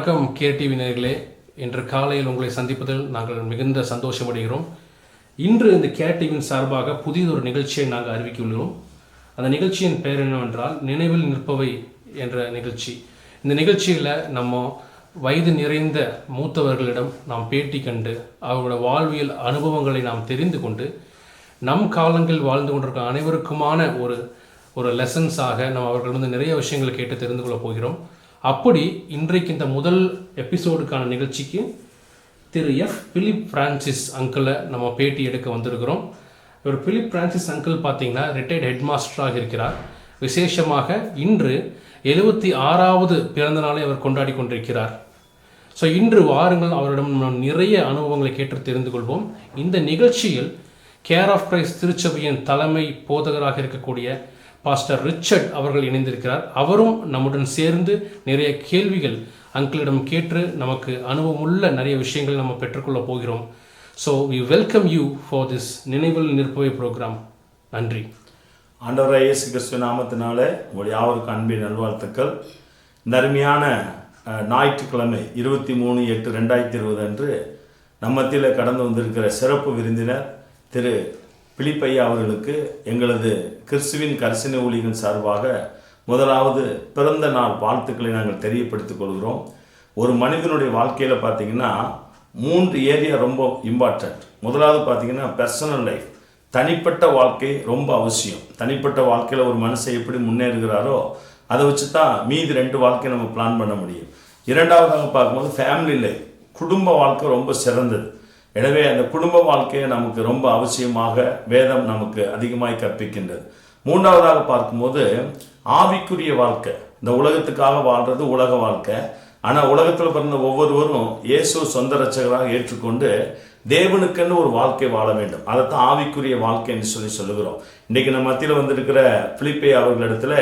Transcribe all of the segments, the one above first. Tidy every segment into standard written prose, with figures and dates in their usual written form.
வணக்கம் கேடிவி நேயர்களே. இன்று காலையில் உங்களை சந்திப்பதில் நாங்கள் மிகுந்த சந்தோஷமடைகிறோம். இன்று இந்த கேடிவியின் சார்பாக புதியதொரு நிகழ்ச்சியை நாங்கள் அறிவிக்கின்றோம். அந்த நிகழ்ச்சியின் பெயர் என்னவென்றால் நினைவில் நிற்பவை என்ற நிகழ்ச்சி. இந்த நிகழ்ச்சியில் நம்ம வயது நிறைந்த மூத்தவர்களிடம் நாம் பேட்டி கண்டு அவர்களோட வாழ்வியல் அனுபவங்களை நாம் தெரிந்து கொண்டு நம் காலங்களில் வாழ்ந்து கொண்டிருக்க அனைவருக்குமான ஒரு லெசன்ஸாக நம்ம அவர்கள் நிறைய விஷயங்களை கேட்டு தெரிந்து கொள்ள போகிறோம். அப்படி இன்றைக்கு இந்த முதல் எபிசோடுக்கான நிகழ்ச்சிக்கு திரு பிலிப் பிரான்சிஸ் அங்கிளை நம்ம பேட்டி எடுக்க வந்திருக்கிறோம். இவர் பிலிப் பிரான்சிஸ் அங்கிள் பார்த்தீங்கன்னா ரிட்டையர்ட் ஹெட் மாஸ்டராக இருக்கிறார். விசேஷமாக இன்று 76வது பிறந்த நாளை அவர் கொண்டாடி கொண்டிருக்கிறார். ஸோ இன்று வாருங்கள் அவரிடம் நாம் நிறைய அனுபவங்களை கேட்டு தெரிந்து கொள்வோம். இந்த நிகழ்ச்சியில் கேர் ஆஃப் கிரைஸ்ட் திருச்சபையின் தலைமை போதகராக இருக்கக்கூடிய பாஸ்டர் ரிச்சர்ட் அவர்கள் இணைந்திருக்கிறார். அவரும் நம்முடன் சேர்ந்து நிறைய கேள்விகள் அங்கிளிடம் கேட்டு நமக்கு அனுபவம் உள்ள நிறைய விஷயங்கள் நம்ம பெற்றுக்கொள்ள போகிறோம். So we welcome you for this நினைவில் நிற்பவை ப்ரோக்ராம். நன்றி. ஆண்டவராகிய இயேசு கிறிஸ்து நாமத்தினால உங்களுடைய யாவருக்கும் அன்பின் நல்வாழ்த்துக்கள். இந்த அருமையான ஞாயிற்றுக்கிழமை 23/8/2020 அன்று நம்ம மத்தியில் கடந்து வந்திருக்கிற சிறப்பு விருந்தினர் திரு பிலிப் ஐயா அவர்களுக்கு எங்களது கிறிஸ்துவின் கரிசனை ஊழியர்கள் சார்பாக முதலாவது பிறந்த நாள் வாழ்த்துக்களை நாங்கள் தெரியப்படுத்திக் கொள்கிறோம். ஒரு மனிதனுடைய வாழ்க்கையில் பார்த்திங்கன்னா 3 ஏரியா ரொம்ப இம்பார்ட்டண்ட். முதலாவது பார்த்திங்கன்னா பர்சனல் லைஃப், தனிப்பட்ட வாழ்க்கை ரொம்ப அவசியம். தனிப்பட்ட வாழ்க்கையில் ஒரு மனுஷன் எப்படி முன்னேறுகிறாரோ அதை வச்சு தான் மீதி 2 வாழ்க்கையை நம்ம பிளான் பண்ண முடியும். இரண்டாவதாக பார்க்கும்போது ஃபேமிலி லைஃப், குடும்ப வாழ்க்கை ரொம்ப சிறந்தது. எனவே அந்த குடும்ப வாழ்க்கையை நமக்கு ரொம்ப அவசியமாக வேதம் நமக்கு அதிகமாக கற்பிக்கின்றது. மூன்றாவதாக பார்க்கும்போது ஆவிக்குரிய வாழ்க்கை. இந்த உலகத்துக்காக வாழ்கிறது உலக வாழ்க்கை. ஆனால் உலகத்தில் பிறந்த ஒவ்வொருவரும் இயேசு சொந்த ரட்சகராக ஏற்றுக்கொண்டு தேவனுக்கென்று ஒரு வாழ்க்கை வாழ வேண்டும். அதைத்தான் ஆவிக்குரிய வாழ்க்கை என்று சொல்லுகிறோம். இன்றைக்கு நம்ம மத்தியில் வந்திருக்கிற பிலிப்பை அவர்களிடத்துல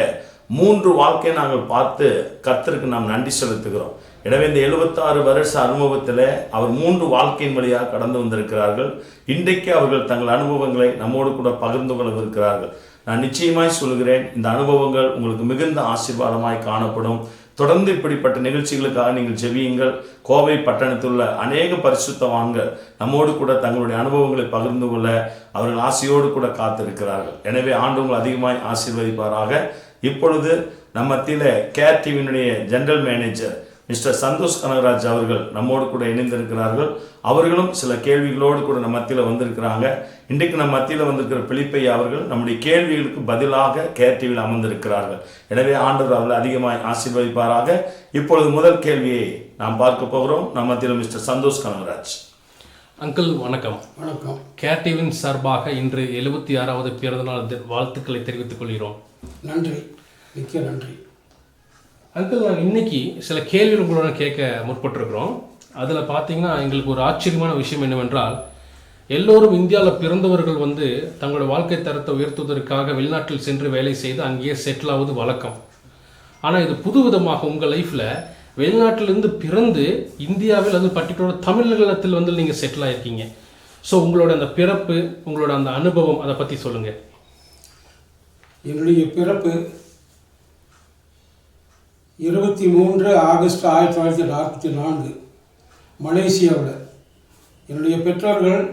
3 வாழ்க்கையை நாங்கள் பார்த்து கர்த்தருக்கு நாம் நன்றி செலுத்துகிறோம். எனவே இந்த 76 வருஷ அனுபவத்தில் அவர் 3 வாழ்க்கையின் வழியாக கடந்து வந்திருக்கிறார்கள். இன்றைக்கு அவர்கள் தங்கள் அனுபவங்களை நம்மோடு கூட பகிர்ந்து கொள்ளவிருக்கிறார்கள். நான் நிச்சயமாய் சொல்கிறேன், இந்த அனுபவங்கள் உங்களுக்கு மிகுந்த ஆசீர்வாதமாய் காணப்படும். தொடர்ந்து இப்படிப்பட்ட நிகழ்ச்சிகளுக்காக நீங்கள் ஜெபியுங்கள். கோவை பட்டணத்தில் உள்ள அநேக பரிசுத்தவான்கள் நம்மோடு கூட தங்களுடைய அனுபவங்களை பகிர்ந்து கொள்ள அவர்கள் ஆசையோடு கூட காத்திருக்கிறார்கள். எனவே ஆண்டவர்கள் அதிகமாய் ஆசீர்வதிப்பாராக. இப்பொழுது நம்ம மத்தியில் கேர் டிவியினுடைய general manager mister Santhosh Kanagaraj அவர்கள் நம்மோடு கூட இணைந்திருக்கிறார்கள். அவர்களும் சில கேள்விகளோடு கூட நம்ம மத்தியில் வந்திருக்கிறாங்க. இன்றைக்கு நம்ம மத்தியில் வந்திருக்கிற பிலிப்பை அவர்கள் நம்முடைய கேள்விகளுக்கு பதிலாக கேர் டிவியில் அமர்ந்திருக்கிறார்கள். எனவே ஆண்டவர் அவர்கள் அதிகமாக ஆசீர்வதிப்பாராக. இப்பொழுது முதல் கேள்வியை நாம் பார்க்க போகிறோம். நம்ம மத்தியில் மிஸ்டர் சந்தோஷ் கனகராஜ். அங்கிள் வணக்கம். வணக்கம். கேர் டிவியின் சார்பாக இன்று 76வது பிறந்தநாள் வாழ்த்துக்களை தெரிவித்துக் கொள்கிறோம். நன்றி, மிக்க நன்றி. அங்கிள், நாங்கள் இன்னைக்கு சில கேள்விகள் உங்களோட கேட்க முற்பட்டிருக்கிறோம். அதில் பார்த்தீங்கன்னா எங்களுக்கு ஒரு ஆச்சரியமான விஷயம் என்னவென்றால், எல்லோரும் இந்தியாவில் பிறந்தவர்கள் தங்களோட வாழ்க்கை தரத்தை உயர்த்துவதற்காக வெளிநாட்டில் சென்று வேலை செய்து அங்கேயே செட்டில் ஆவது வழக்கம். ஆனால் இது புதுவிதமாக உங்கள் லைஃப்பில் வெளிநாட்டிலிருந்து பிறந்து இந்தியாவில் பர்டிகுலர் தமிழகத்தில் நீங்கள் செட்டில் ஆகிருக்கீங்க. ஸோ உங்களோட அந்த பிறப்பு, உங்களோட அந்த அனுபவம், அதை பற்றி சொல்லுங்கள். என்னுடைய பிறப்பு 23 ஆகஸ்ட் 1944 மலேசியாவில். என்னுடைய பெற்றோர்கள்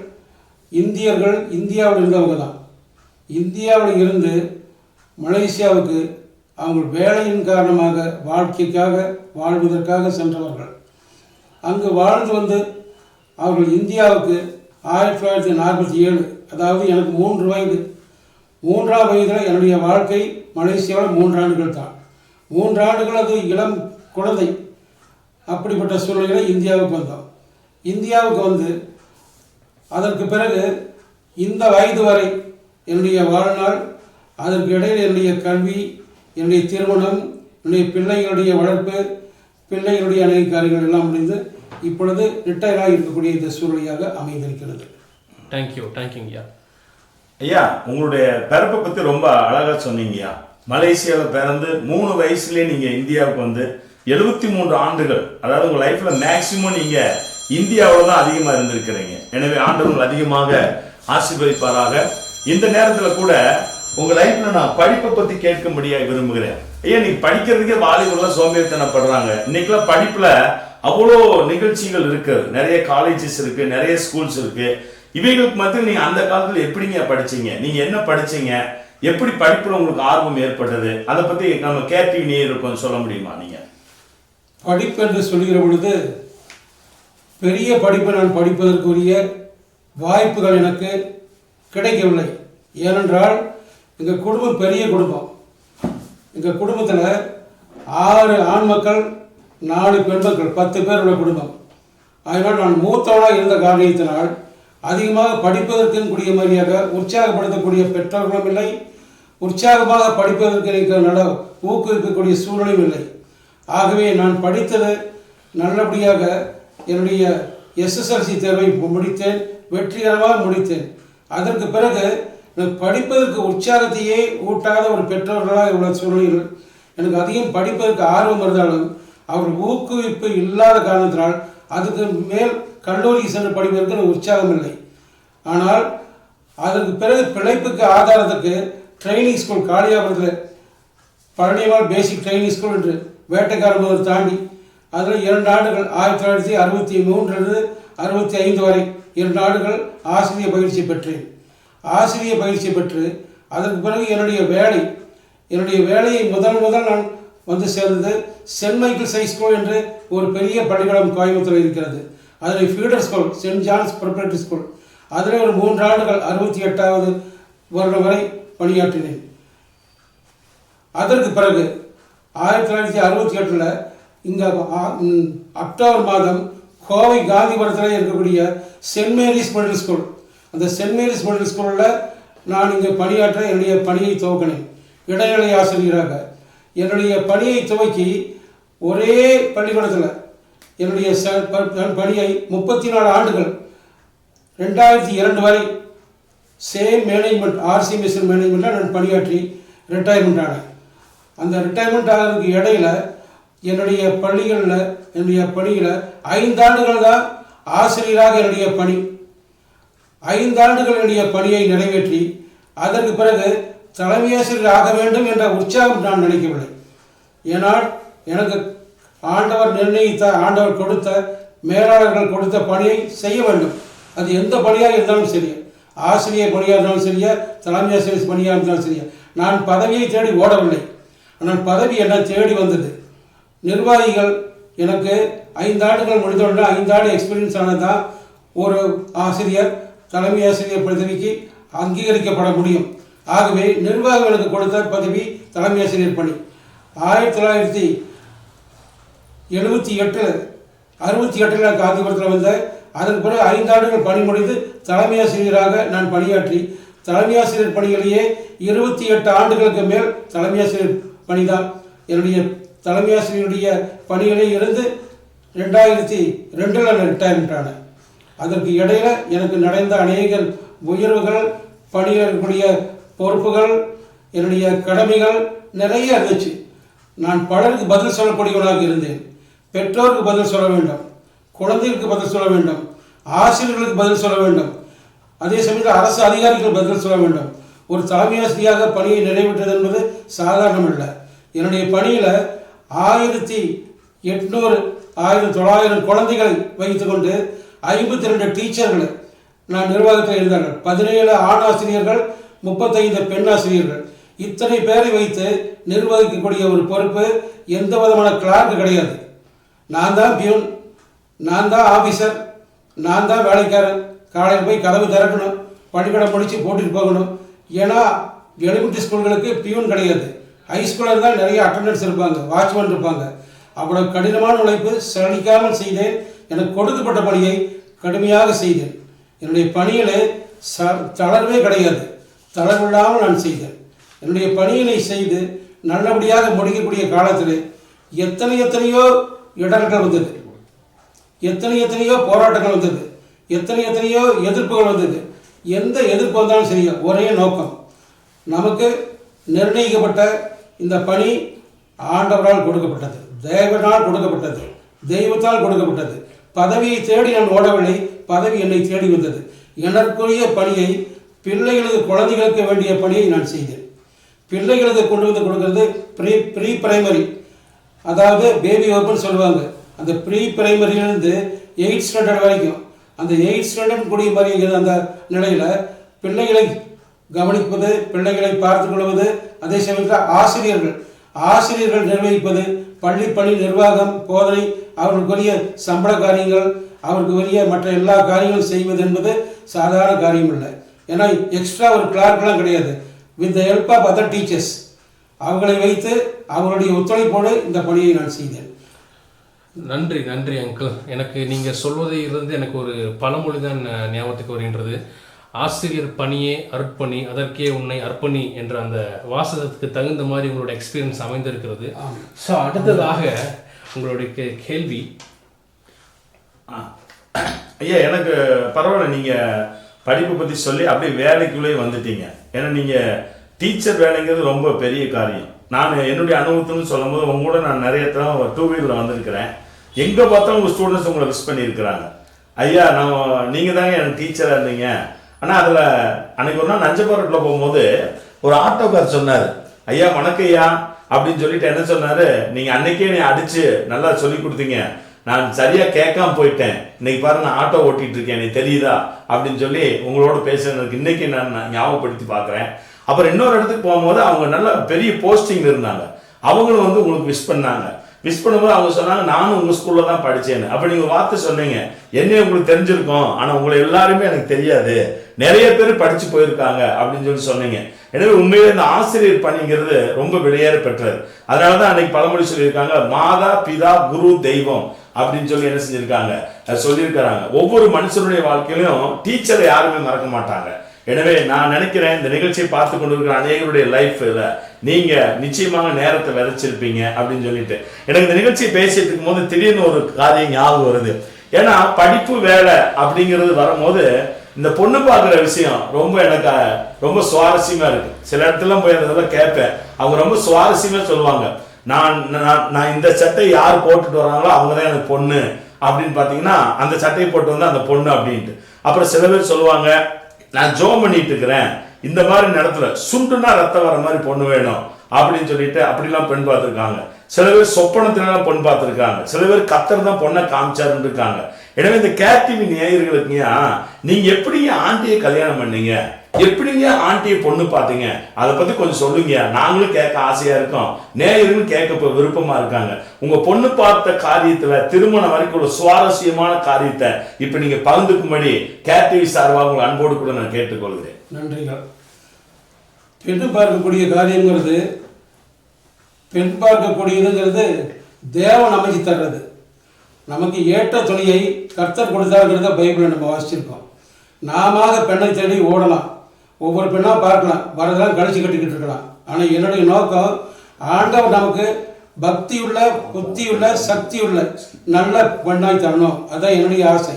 இந்தியர்கள், இந்தியாவில் இருந்தவங்க தான். இந்தியாவில் இருந்து மலேசியாவுக்கு அவங்க வேலையின் காரணமாக வாழ்க்கைக்காக வாழ்வதற்காக சென்றவர்கள். அங்கு வாழ்ந்து அவர்கள் இந்தியாவுக்கு 1947, அதாவது எனக்கு 3 வயது. 3ஆம் வயதில் என்னுடைய வாழ்க்கை மலேசியாவில் 3 ஆண்டுகள் தான். 3 ஆண்டுகள் அது இளம் குழந்தை. அப்படிப்பட்ட சூழ்நிலையில் இந்தியாவுக்கு வந்தோம். இந்தியாவுக்கு அதற்கு பிறகு இந்த வயது வரை என்னுடைய வாழ்நாள், அதற்கு இடையில் என்னுடைய கல்வி, என்னுடைய திருமணம், என்னுடைய பிள்ளைகளுடைய வளர்ப்பு, பிள்ளைகளுடைய அநேக காரியங்கள் எல்லாம் முடிந்து இப்பொழுது ரிட்டையராக இருக்கக்கூடிய இந்த சூழ்நிலையாக அமைந்திருக்கிறது. தேங்க்யூ ஐயா. உங்களுடைய பிறப்பை பற்றி ரொம்ப அழகாக சொன்னீங்கய்யா. மலேசியாவில் பிறந்து 3 வயசுலேயே நீங்கள் இந்தியாவுக்கு 73 ஆண்டுகள், அதாவது உங்கள் லைஃப்பில் மேக்சிமம் நீங்கள் இந்தியாவில் தான் அதிகமாக இருந்திருக்கிறீங்க. எனவே ஆண்டவர்கள் அதிகமாக ஆசீர்வதிப்பாராக. இந்த நேரத்தில் கூட உங்க லைஃப்ல நான் படிப்பை பத்தி கேட்கும்படியா விரும்புகிறேன். ஐயா, நீ படிக்கிறதுக்கே வாலிபர்லாம் சோம்பேறித்தனப்படுறாங்க. இன்னைக்கெல்லாம் படிப்புல அவ்வளோ நிகழ்ச்சிகள் இருக்கு, நிறைய காலேஜஸ் இருக்கு, நிறைய ஸ்கூல்ஸ் இருக்கு. இவைகளுக்கு மத்தியில் நீங்க அந்த காலத்துல எப்படிங்க படிச்சீங்க? நீங்க என்ன படிச்சீங்க? எப்படி படிப்புல உங்களுக்கு ஆர்வம் ஏற்பட்டது? அதை பத்தி நம்ம கேடிவி நேயர்களுக்கு சொல்ல முடியுமா? நீங்க படிப்பு என்று சொல்கிற பொழுது பெரிய படிப்பை நான் படிப்பதற்குரிய வாய்ப்புகள் எனக்கு கிடைக்கவில்லை. ஏனென்றால் எங்கள் குடும்பம் பெரிய குடும்பம். எங்கள் குடும்பத்தில் 6 ஆண் மக்கள் 4 பெண் மக்கள் 10 பேர் உள்ள குடும்பம். அதனால் நான் மூத்தவனாக இருந்த காரணத்தினால் அதிகமாக படிப்பதற்கு கூடிய மாதிரியாக உற்சாகப்படுத்தக்கூடிய பெற்றோர்களும் இல்லை, உற்சாகமாக படிப்பதற்கு நல்ல ஊக்குவிக்கக்கூடிய சூழலும் இல்லை. ஆகவே நான் படித்தது நல்லபடியாக என்னுடைய SSLC தேர்வை முடித்தேன், வெற்றிகரமாக முடித்தேன். அதற்கு பிறகு படிப்பதற்கு உற்சாகத்தையே ஊட்டாத ஒரு பெற்றோர்களாக உள்ள சூழ்நிலையில் எனக்கு அதிகம் படிப்பதற்கு ஆர்வம் இருந்தாலும் அவர்கள் ஊக்குவிப்பு இல்லாத காரணத்தினால் அதுக்கு மேல் கல்லூரிக்கு சென்று படிப்பதற்கு உற்சாகம் இல்லை. ஆனால் அதற்கு பிறகு பிழைப்புக்கு ஆதாரத்துக்கு ட்ரைனிங் ஸ்கூல் காளியாபுரத்தில் பழனியம்மாள் பேசிக் ட்ரைனிங் ஸ்கூல் என்று வேட்டைக்காரம்பூர் தாண்டி அதில் 2 ஆண்டுகள் 1963 65 வரை 2 ஆண்டுகள் ஆசிரியர் பயிற்சி பெற்றேன். ஆசிரியர் பயிற்சி பெற்று அதற்கு பிறகு என்னுடைய வேலையை முதல் நான் வந்து சேர்ந்தது சென்ட் மைக்கேல்ஸ் ஹை ஸ்கூல் என்று ஒரு பெரிய பள்ளிக்கூடம் கோயம்புத்தூர் இருக்கிறது. அதில் feeder school saint John's preparatory school, அதில் ஒரு 3 ஆண்டுகள் 68வது வருடம் வரை பணியாற்றினேன். அதற்கு பிறகு 1968 இந்த அக்டோபர் மாதம் கோவை காந்திபுரத்தில் இருக்கக்கூடிய சென்ட் மேரிஸ் மிடில் ஸ்கூல், அந்த சென்ட் மேரிஸ் மிடில் ஸ்கூலில் நான் இங்கே பணியாற்ற என்னுடைய பணியை துவக்கினேன் இடைநிலை ஆசிரியராக. என்னுடைய பணியை துவக்கி ஒரே பள்ளிக்கூடத்தில் என்னுடைய பணியை 34 ஆண்டுகள் 2002 வரை சேம் மேனேஜ்மெண்ட் RCMS மேனேஜ்மெண்ட்டில் நான் பணியாற்றி ரிட்டையர்மெண்ட் ஆனேன். அந்த ரிட்டையர்மெண்ட் ஆகிறதுக்கு இடையில் என்னுடைய பணியில் 5 ஆண்டுகள் தான் ஆசிரியராக என்னுடைய பணி. 5 ஆண்டுகள் என்னுடைய பணியை நிறைவேற்றி அதற்கு பிறகு தலைமை ஆசிரியர் ஆக வேண்டும் என்ற உற்சாகம் நான் நினைக்கவில்லை. ஏனால் எனக்கு ஆண்டவர் கொடுத்த மேலாளர்கள் கொடுத்த பணியை செய்ய வேண்டும். அது எந்த பணியாக இருந்தாலும் சரி, ஆசிரியர் பணியாக இருந்தாலும் சரியா, தலைமை ஆசிரியர் பணியாக இருந்தாலும் சரியா, நான் பதவியை தேடி ஓடவில்லை. ஆனால் பதவி என்ன தேடி வந்தது. நிர்வாகிகள் எனக்கு 5 ஆண்டுகள் முடிந்தவுடனே 5 ஆண்டு எக்ஸ்பீரியன்ஸ் ஆனதான் ஒரு ஆசிரியர் தலைமை ஆசிரியர் பதவிக்கு அங்கீகரிக்கப்பட முடியும். ஆகவே நிர்வாகிகளுக்கு கொடுத்த பதவி தலைமை ஆசிரியர் பணி. 1968 காந்திபுரத்தில் வந்த அதற்கு பிறகு 5 ஆண்டுகள் பணி முடிந்து தலைமை ஆசிரியராக நான் பணியாற்றி தலைமை ஆசிரியர் பணியிலேயே 28 ஆண்டுகளுக்கு மேல் தலைமை ஆசிரியர் பணிதான். என்னுடைய தலைமை ஆசிரியருடைய பணியிலே இருந்து 2002 நான் ரிட்டையர்மெண்ட் ஆனேன். அதற்கு இடையில எனக்கு நடந்த அநேக உயர்வுகள், பணியில் இருக்கக்கூடிய பொறுப்புகள், என்னுடைய கடமைகள் நிறைய இருந்துச்சு. நான் பலருக்கு பதில் சொல்லக்கூடியவனாக இருந்தேன். பெற்றோருக்கு பதில் சொல்ல வேண்டும், குழந்தைகளுக்கு பதில் சொல்ல வேண்டும், ஆசிரியர்களுக்கு பதில் சொல்ல வேண்டும், அதே சமயத்தில் அரசு அதிகாரிகள் பதில் சொல்ல வேண்டும். ஒரு தலைமை ஆசிரியராக பணியை நிறைவேற்றது என்பது சாதாரணம் இல்லை. என்னுடைய பணியில் 1900 குழந்தைகளை வைத்துக்கொண்டு 52 டீச்சர்கள் நான் நிர்வாகத்தில் இருந்தார்கள். 17 ஆண் ஆசிரியர்கள், 35 பெண் ஆசிரியர்கள். இத்தனை பேரை வைத்து நிர்வகிக்கக்கூடிய ஒரு பொறுப்பு எந்த விதமான கிளார்க்கு கிடையாது. நான் தான் பியூன், நான் தான் ஆஃபீஸர், நான் தான் வேலைக்காரன். காலையில் போய் கதவு திறக்கணும், பள்ளிக்கூடம் முடித்து போட்டுட்டு போகணும். ஏன்னா எலிமெண்ட்ரி ஸ்கூல்களுக்கு பியூன் கிடையாது. ஹைஸ்கூலில் இருந்தால் நிறைய அட்டண்டன்ஸ் இருப்பாங்க, வாட்ச்மேன் இருப்பாங்க. அவ்வளோ கடினமான உழைப்பு சலிக்காமல் செய்தேன். எனக்கு கொடுக்கப்பட்ட பணியை கடுமையாக செய்தேன். என்னுடைய பணியில் தளர்வே கிடையாது, தளர்வில்லாமல் நான் செய்தேன். என்னுடைய பணியினை செய்து நல்லபடியாக முடிக்கக்கூடிய காலத்தில் எத்தனையோ இடர்கள் வந்தது, எத்தனையோ போராட்டங்கள் வந்தது, எத்தனையோ எதிர்ப்புகள் வந்தது. எந்த எதிர்ப்பு வந்தாலும் சரியா, ஒரே நோக்கம், நமக்கு நிர்ணயிக்கப்பட்ட இந்த பணி ஆண்டவரால் கொடுக்கப்பட்டது, தேவனால் கொடுக்கப்பட்டது, தெய்வத்தால் கொடுக்கப்பட்டது. பதவியை தேடி நான் ஓடவில்லை, பதவி என்னை தேடி வந்தது. எனக்குரிய பணியை, பிள்ளைகளுக்கு குழந்தைகளுக்கு வேண்டிய பணியை நான் செய்தேன். பிள்ளைகளுக்கு கொண்டு வந்து கொடுக்கறது ப்ரீ பிரைமரி, அதாவது பேபி வகுப்புன்னு சொல்லுவாங்க. அந்த ப்ரீ பிரைமரியிலேருந்து 8th ஸ்டாண்டர்ட் வரைக்கும், அந்த 8th ஸ்டாண்டர்ட் கூடிய மாதிரி அந்த நிலையில் பிள்ளைகளை கவனிப்பது, பிள்ளைகளை பார்த்து கொள்வது, அதே சமயத்தில் ஆசிரியர்கள் நிர்வகிப்பது, பள்ளி நிர்வாகம், போதனை, அவர்களுக்குரிய சம்பள காரியங்கள், அவர்களுக்குரிய மற்ற எல்லா காரியங்களும் செய்வது என்பது சாதாரண காரியம் இல்லை. ஏன்னா எக்ஸ்ட்ரா ஒரு கிளார்க்லாம் கிடையாது. With the help of other teachers, அவர்களை வைத்து அவர்களுடைய ஒத்துழைப்போடு இந்த பணியை நான் செய்தேன். நன்றி நன்றி அங்கிள். எனக்கு நீங்கள் சொல்வதை இருந்து எனக்கு ஒரு பழமொழி தான் ஞாபகத்துக்கு வருகின்றது. ஆசிரியர் பணியே அர்ப்பணி, அதற்கே உன்னை அர்ப்பணி என்ற அந்த வாசகத்துக்கு தகுந்த மாதிரி உங்களோட எக்ஸ்பீரியன்ஸ் அமைந்திருக்கிறது. ஸோ அடுத்ததாக உங்களுடைய கேள்வி. ஐயா, எனக்கு பரவாயில்ல, நீங்கள் படிப்பை பற்றி சொல்லி அப்படியே வேலைக்குள்ளே வந்துட்டீங்க. ஏன்னா நீங்கள் டீச்சர் வேலைங்கிறது ரொம்ப பெரிய காரியம். நான் என்னுடைய அனுபவத்துன்னு சொல்லும் போது உங்க கூட நான் நிறைய தரம் 2 வீலரில் வந்திருக்கிறேன். எங்கே பார்த்தாலும் உங்கள் ஸ்டூடெண்ட்ஸ் உங்களை விஷ் பண்ணியிருக்கிறாங்க. ஐயா, நீங்கள் தாங்க எனக்கு டீச்சராக இருந்தீங்க. ஆனால் அதில் அன்றைக்கி ஒரு நாள் நஞ்சப்பாரட்டில் போகும்போது ஒரு ஆட்டோக்கார் சொன்னார், ஐயா வணக்கம் ஐயா அப்படின்னு சொல்லிட்டு என்ன சொன்னார், நீங்கள் அன்னைக்கே நீ அடித்து நல்லா சொல்லி கொடுத்தீங்க, நான் சரியாக கேட்காம போயிட்டேன், இன்னைக்கு பாரு நான் ஆட்டோ ஓட்டிகிட்டு இருக்கேன், நீ தெரியுதா அப்படின்னு சொல்லி உங்களோட பேசுறதுக்கு இன்றைக்கி நான் ஞாபகப்படுத்தி பார்க்குறேன். அப்புறம் இன்னொரு இடத்துக்கு போகும்போது அவங்க நல்ல பெரிய போஸ்டிங்கில் இருந்தாங்க. அவங்களும் வந்து உங்களுக்கு விஷ் பண்ணாங்க. விஷ் பண்ணும்போது அவங்க சொன்னாங்க, நானும் உங்கள் ஸ்கூலில் தான் படித்தேன்னு. அப்போ நீங்கள் வார்த்தை சொன்னீங்க, என்ன உங்களுக்கு தெரிஞ்சிருக்கோம், ஆனால் உங்களை எல்லாருமே எனக்கு தெரியாது, நிறைய பேர் படித்து போயிருக்காங்க அப்படின்னு சொல்லி சொன்னீங்க. எனவே உண்மையிலே இந்த ஆசிரியர் பணிங்கிறது ரொம்ப வெளியேற பெற்றது. அதனால தான் அன்னைக்கு பழமொழி சொல்லியிருக்காங்க, மாதா பிதா குரு தெய்வம் அப்படின்னு சொல்லி என்ன செஞ்சிருக்காங்க சொல்லியிருக்கிறாங்க. ஒவ்வொரு மனுஷனுடைய வாழ்க்கையிலும் டீச்சரை யாருமே மறக்க மாட்டாங்க. எனவே நான் நினைக்கிறேன் இந்த நிகழ்ச்சியை பார்த்து கொண்டு இருக்கிற அநேகருடைய லைஃப்ல நீங்க நிச்சயமாக நேரத்தை விதைச்சிருப்பீங்க அப்படின்னு சொல்லிட்டு எனக்கு இந்த நிகழ்ச்சியை பேசிட்டு இருக்கும் போது திடீர்னு ஒரு காரியம் ஞாபகம் வருது. ஏன்னா படிப்பு வேலை அப்படிங்கிறது வரும்போது இந்த பொண்ணு பார்க்குற விஷயம் எனக்கு ரொம்ப சுவாரஸ்யமா இருக்கு. சில இடத்துல போய் அதெல்லாம் கேட்பேன், அவங்க ரொம்ப சுவாரஸ்யமா சொல்லுவாங்க, நான் இந்த சட்டை யார் போட்டுட்டு வராங்களோ அவங்க தான் எனக்கு பொண்ணு அப்படின்னு பார்த்தீங்கன்னா அந்த சட்டையை போட்டு வந்து அந்த பொண்ணு அப்படின்ட்டு. அப்புறம் சில பேர் சொல்லுவாங்க, நான் ஜோம் பண்ணிட்டு இருக்கிறேன், இந்த மாதிரி நேரத்துல சுண்டுனா ரத்தம் வர மாதிரி பொண்ணு வேணும் அப்படின்னு சொல்லிட்டு அப்படிலாம் பெண் பார்த்துருக்காங்க. சில பேர் சொப்பனத்தினால பொண்ணு பார்த்துருக்காங்க. சில பேர் கத்தர் தான் பொண்ணை காமிச்சாருன்னு இருக்காங்க. எனவே இந்த கேடிவி நேயர்களுக்குங்க, நீங்க எப்படிங்க ஆண்டியை கல்யாணம் பண்ணீங்க, எப்படிங்க ஆண்டியை பொண்ணு பார்த்தீங்க, அதை பத்தி கொஞ்சம் சொல்லுங்க. நாங்களும் கேட்க ஆசையா இருக்கோம், நேயர்களும் கேட்க விருப்பமா இருக்காங்க. உங்க பொண்ணு பார்த்த காரியத்துல திருமணம் வரைக்கும் ஒரு சுவாரஸ்யமான காரியத்தை இப்ப நீங்க பகிர்ந்துக்கும்படி கேடிவி சார்பாக உங்கள் அன்போடு கூட நான் கேட்டுக்கொள்கிறேன். நன்றிகள். பெண் பார்க்கக்கூடிய காரியங்கிறது, பெண் பார்க்கக்கூடியதுங்கிறது தேவன் அமைச்சு தர்றது. நமக்கு ஏற்ற துணையை கர்த்தர் கொடுத்தாருங்கிறத பைபிளை நம்ம வாசிச்சிருக்கோம். நாம பெண்ணை தேடி ஓடலாம், ஒவ்வொரு பெண்ணாக பார்க்கலாம், வரதெல்லாம் கழிச்சு கட்டிக்கிட்டு இருக்கலாம். ஆனால் என்னுடைய நோக்கம், ஆண்டவர் நமக்கு பக்தியுள்ள, புத்தியுள்ள, சக்தியுள்ள நல்ல பெண்ணாய் தரணும். அதுதான் என்னுடைய ஆசை.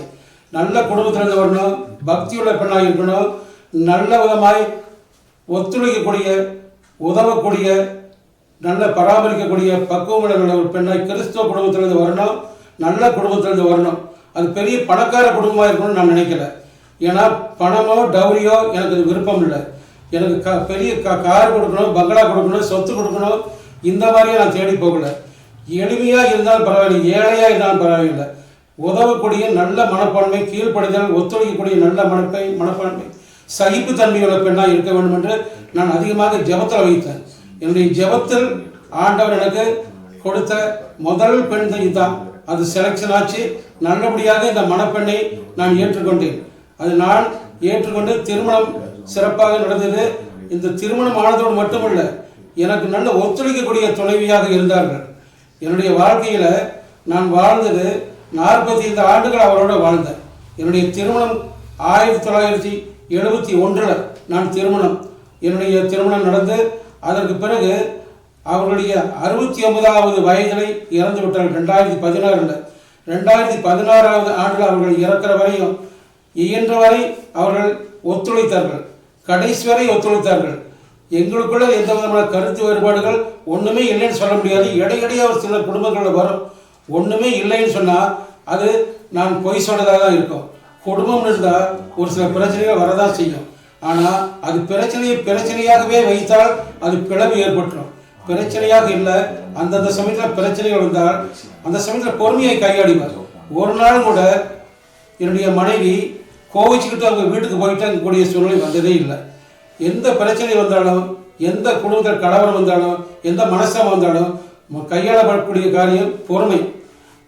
நல்ல குடும்பத்திலிருந்து வரணும், பக்தியுள்ள பெண்ணாக இருக்கணும், நல்ல விதமாய் ஒத்துழைக்கக்கூடிய, உதவக்கூடிய, நல்ல பராமரிக்கக்கூடிய பக்குவமுள்ள ஒரு பெண்ணாய் கிறிஸ்துவ குடும்பத்திலிருந்து வரணும், நல்ல குடும்பத்திலிருந்து வரணும். அது பெரிய பணக்கார குடும்பமாக இருக்கணும்னு நான் நினைக்கல. ஏன்னா பணமோ டவுரியோ எனக்கு விருப்பம் இல்லை. எனக்கு பெரிய கார் கொடுக்கணும், பங்களா கொடுக்கணும், சொத்து கொடுக்கணும், இந்த மாதிரியே நான் தேடி போகல. எளிமையாக இருந்தாலும் பரவாயில்லை, ஏழையாக இருந்தாலும் பரவாயில்லை, உதவக்கூடிய நல்ல மனப்பான்மை, கீழ்ப்படிதல், ஒத்துழைக்கக்கூடிய நல்ல மனப்பான்மை, சகிப்புத்தன்மையுள்ள பெண்ணாக இருக்க வேண்டும் என்று நான் அதிகமாக ஜெபத்தில் வைத்தேன். என்னுடைய ஜெபத்தில் ஆண்டவர் எனக்கு கொடுத்த முதல் பெண் இதுதான். அது செலக்ஷன் ஆச்சு. நல்லபடியாக இந்த மணப்பெண்ணை நான் ஏற்றுக்கொண்டேன். அது நான் ஏற்றுக்கொண்டு திருமணம் சிறப்பாக நடந்தது. இந்த திருமணம் ஆனதோடு மட்டுமல்ல, எனக்கு நல்ல ஒத்துழைக்கக்கூடிய துணைவியாக இருந்தார்கள். என்னுடைய வாழ்க்கையில் நான் வாழ்ந்தது 45 ஆண்டுகள் அவரோட வாழ்ந்தேன். என்னுடைய திருமணம் 1971 நான் என்னுடைய திருமணம் நடந்து அதற்கு பிறகு அவர்களுடைய 69வது வயதிலை இறந்து விட்டார்கள் 2016. 2016வது ஆண்டில் அவர்கள் இறக்கிற வரையும் இயன்ற வரை அவர்கள் ஒத்துழைத்தார்கள், கடைசி வரை ஒத்துழைத்தார்கள். எங்களுக்குள்ள எந்த விதமான கருத்து வேறுபாடுகள் ஒன்றுமே இல்லைன்னு சொல்ல முடியாது. இடையிடையே ஒரு சில குடும்பங்களில் வரும். ஒன்றுமே இல்லைன்னு சொன்னால் அது நான் பொய் சொன்னதாக தான் இருக்கும். குடும்பம் இருந்தால் ஒரு சில பிரச்சனைகள் வரதான் செய்யும். ஆனால் அது பிரச்சனையாகவே வைத்தால் அது பிளவு ஏற்பட்டுரும். பிரச்சனையாக இல்லை, அந்தந்த சமயத்தில் பிரச்சனைகள் வந்தால் அந்த சமயத்தில் பொறுமையை கையாடிவார். ஒரு நாள் கூட என்னுடைய மனைவி கோவிச்சுக்கிட்டு அவங்க வீட்டுக்கு போயிட்டு அங்கக்கூடிய சூழ்நிலை வந்ததே இல்லை. எந்த பிரச்சனை வந்தாலும், எந்த குடும்பத்தில் கலவரம் வந்தாலும், எந்த மனசாமம் வந்தாலும் கையாளப்படக்கூடிய காரியம் பொறுமை.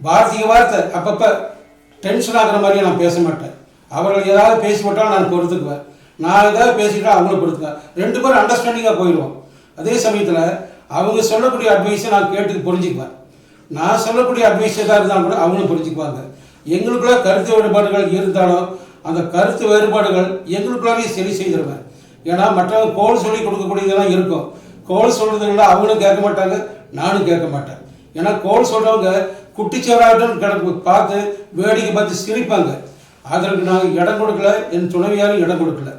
வார்த்தை அப்பப்போ டென்ஷன் ஆகிற மாதிரியே நான் பேச மாட்டேன். அவர்கள் ஏதாவது பேசிவிட்டாலும் நான் பொறுத்துக்குவேன். நான் ஏதாவது பேசிக்கிட்டால் அவங்கள பொறுத்துக்குவேன். 2 பேரும் அண்டர்ஸ்டாண்டிங்காக போயிடுவோம். அதே சமயத்தில் அவங்க சொல்லக்கூடிய அட்வைஸை நான் கேட்டு புரிஞ்சுக்குவேன். நான் சொல்லக்கூடிய அட்வைஸ் எதாக இருந்தாலும் கூட அவங்களும் புரிஞ்சுக்குவாங்க. எங்களுக்குள்ள கருத்து வேறுபாடுகள் இருந்தாலும் அந்த கருத்து வேறுபாடுகள் எங்களுக்குள்ளாரையே சரி செய்திருவேன். ஏன்னா மற்றவங்க கோல் சொல்லி கொடுக்கக்கூடியதெல்லாம் இருக்கும். கோல் சொல்கிறதுல அவங்களும் கேட்க மாட்டாங்க, நானும் கேட்க மாட்டேன். ஏன்னா கோல் சொல்கிறவங்க குட்டிச்சவராகட்டும் பார்த்து வேடிக்கை பார்த்து சிரிப்பாங்க. அதற்கு நான் இடம் கொடுக்கல, என் துணைவியாரும் இடம் கொடுக்கல.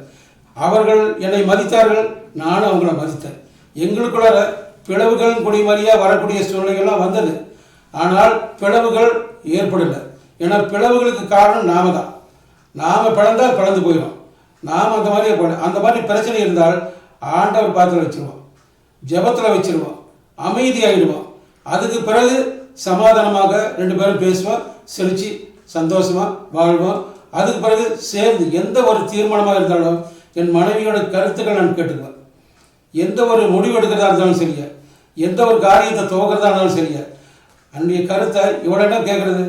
அவர்கள் என்னை மதித்தார்கள், நானும் அவங்கள மதித்தேன். எங்களுக்குள்ள பிளவுகள் குடிமறியாக வரக்கூடிய சூழ்நிலைகள்லாம் வந்தது. ஆனால் பிளவுகள் ஏற்படலை. ஏன்னா பிளவுகளுக்கு காரணம் நாம தான். நாம் பிளந்தால் பிளந்து போயிடும். நாம் அந்த மாதிரி பிரச்சனை இருந்தால் ஆண்டவர் பாத்திரம் வச்சுருவோம், ஜபத்தில் வச்சுருவோம், அமைதியாகிடுவோம். அதுக்கு பிறகு சமாதானமாக 2 பேரும் பேசுவோம், செழித்து சந்தோஷமாக வாழ்வோம். அதுக்கு பிறகு சேர்ந்து எந்த ஒரு தீர்மானமாக இருந்தாலும் என் மனைவியோட கருத்துக்கள் நான் கேட்டுக்குவேன். எந்த ஒரு முடிவு எடுக்கிறதா இருந்தாலும் சரியா, எந்த ஒரு காரியத்தை துவக்கிறதா இருந்தாலும் சரியா, அன்றைய கருத்தை இவட கேட்குறது,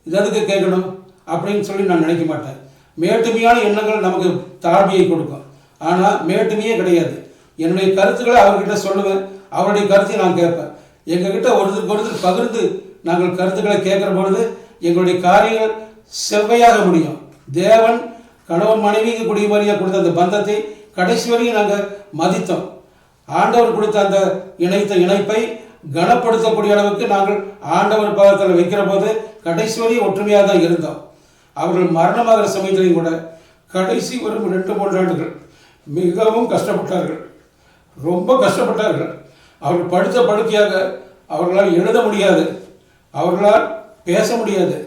இது எதுக்கு கேட்கணும் அப்படின்னு சொல்லி நான் நினைக்க மாட்டேன். மேட்டுமையான எண்ணங்கள் நமக்கு தாழ்மையை கொடுக்கும். ஆனால் மேட்டுமையே கிடையாது. என்னுடைய கருத்துக்களை அவர்கிட்ட சொல்லுவேன், அவருடைய கருத்தையும் நான் கேட்பேன். எங்ககிட்ட ஒருத்தருக்கு பகிர்ந்து நாங்கள் கருத்துக்களை கேட்குற பொழுது எங்களுடைய காரியங்கள் செவ்வையாக முடியும். தேவன் கணவன் மனைவிக்கு குடிமறியாக கொடுத்த அந்த பந்தத்தை கடைசி வரையும் நாங்கள் மதித்தோம். ஆண்டவர் கொடுத்த அந்த இணைப்பை கனப்படுத்தக்கூடிய அளவுக்கு நாங்கள் ஆண்டவர் பாதத்தில் வைக்கிற போது கடைசி வரையும் ஒற்றுமையாக தான் இருந்தோம். அவர்கள் மரணமாகிற சமயத்திலையும் கூட கடைசி ஒரு 2-3 ஆண்டுகள் மிகவும் கஷ்டப்பட்டார்கள், ரொம்ப கஷ்டப்பட்டார்கள். அவர்கள் படுத்த படுக்கையாக அவர்களால் எழுத முடியாது, அவர்களால் பேச முடியாது,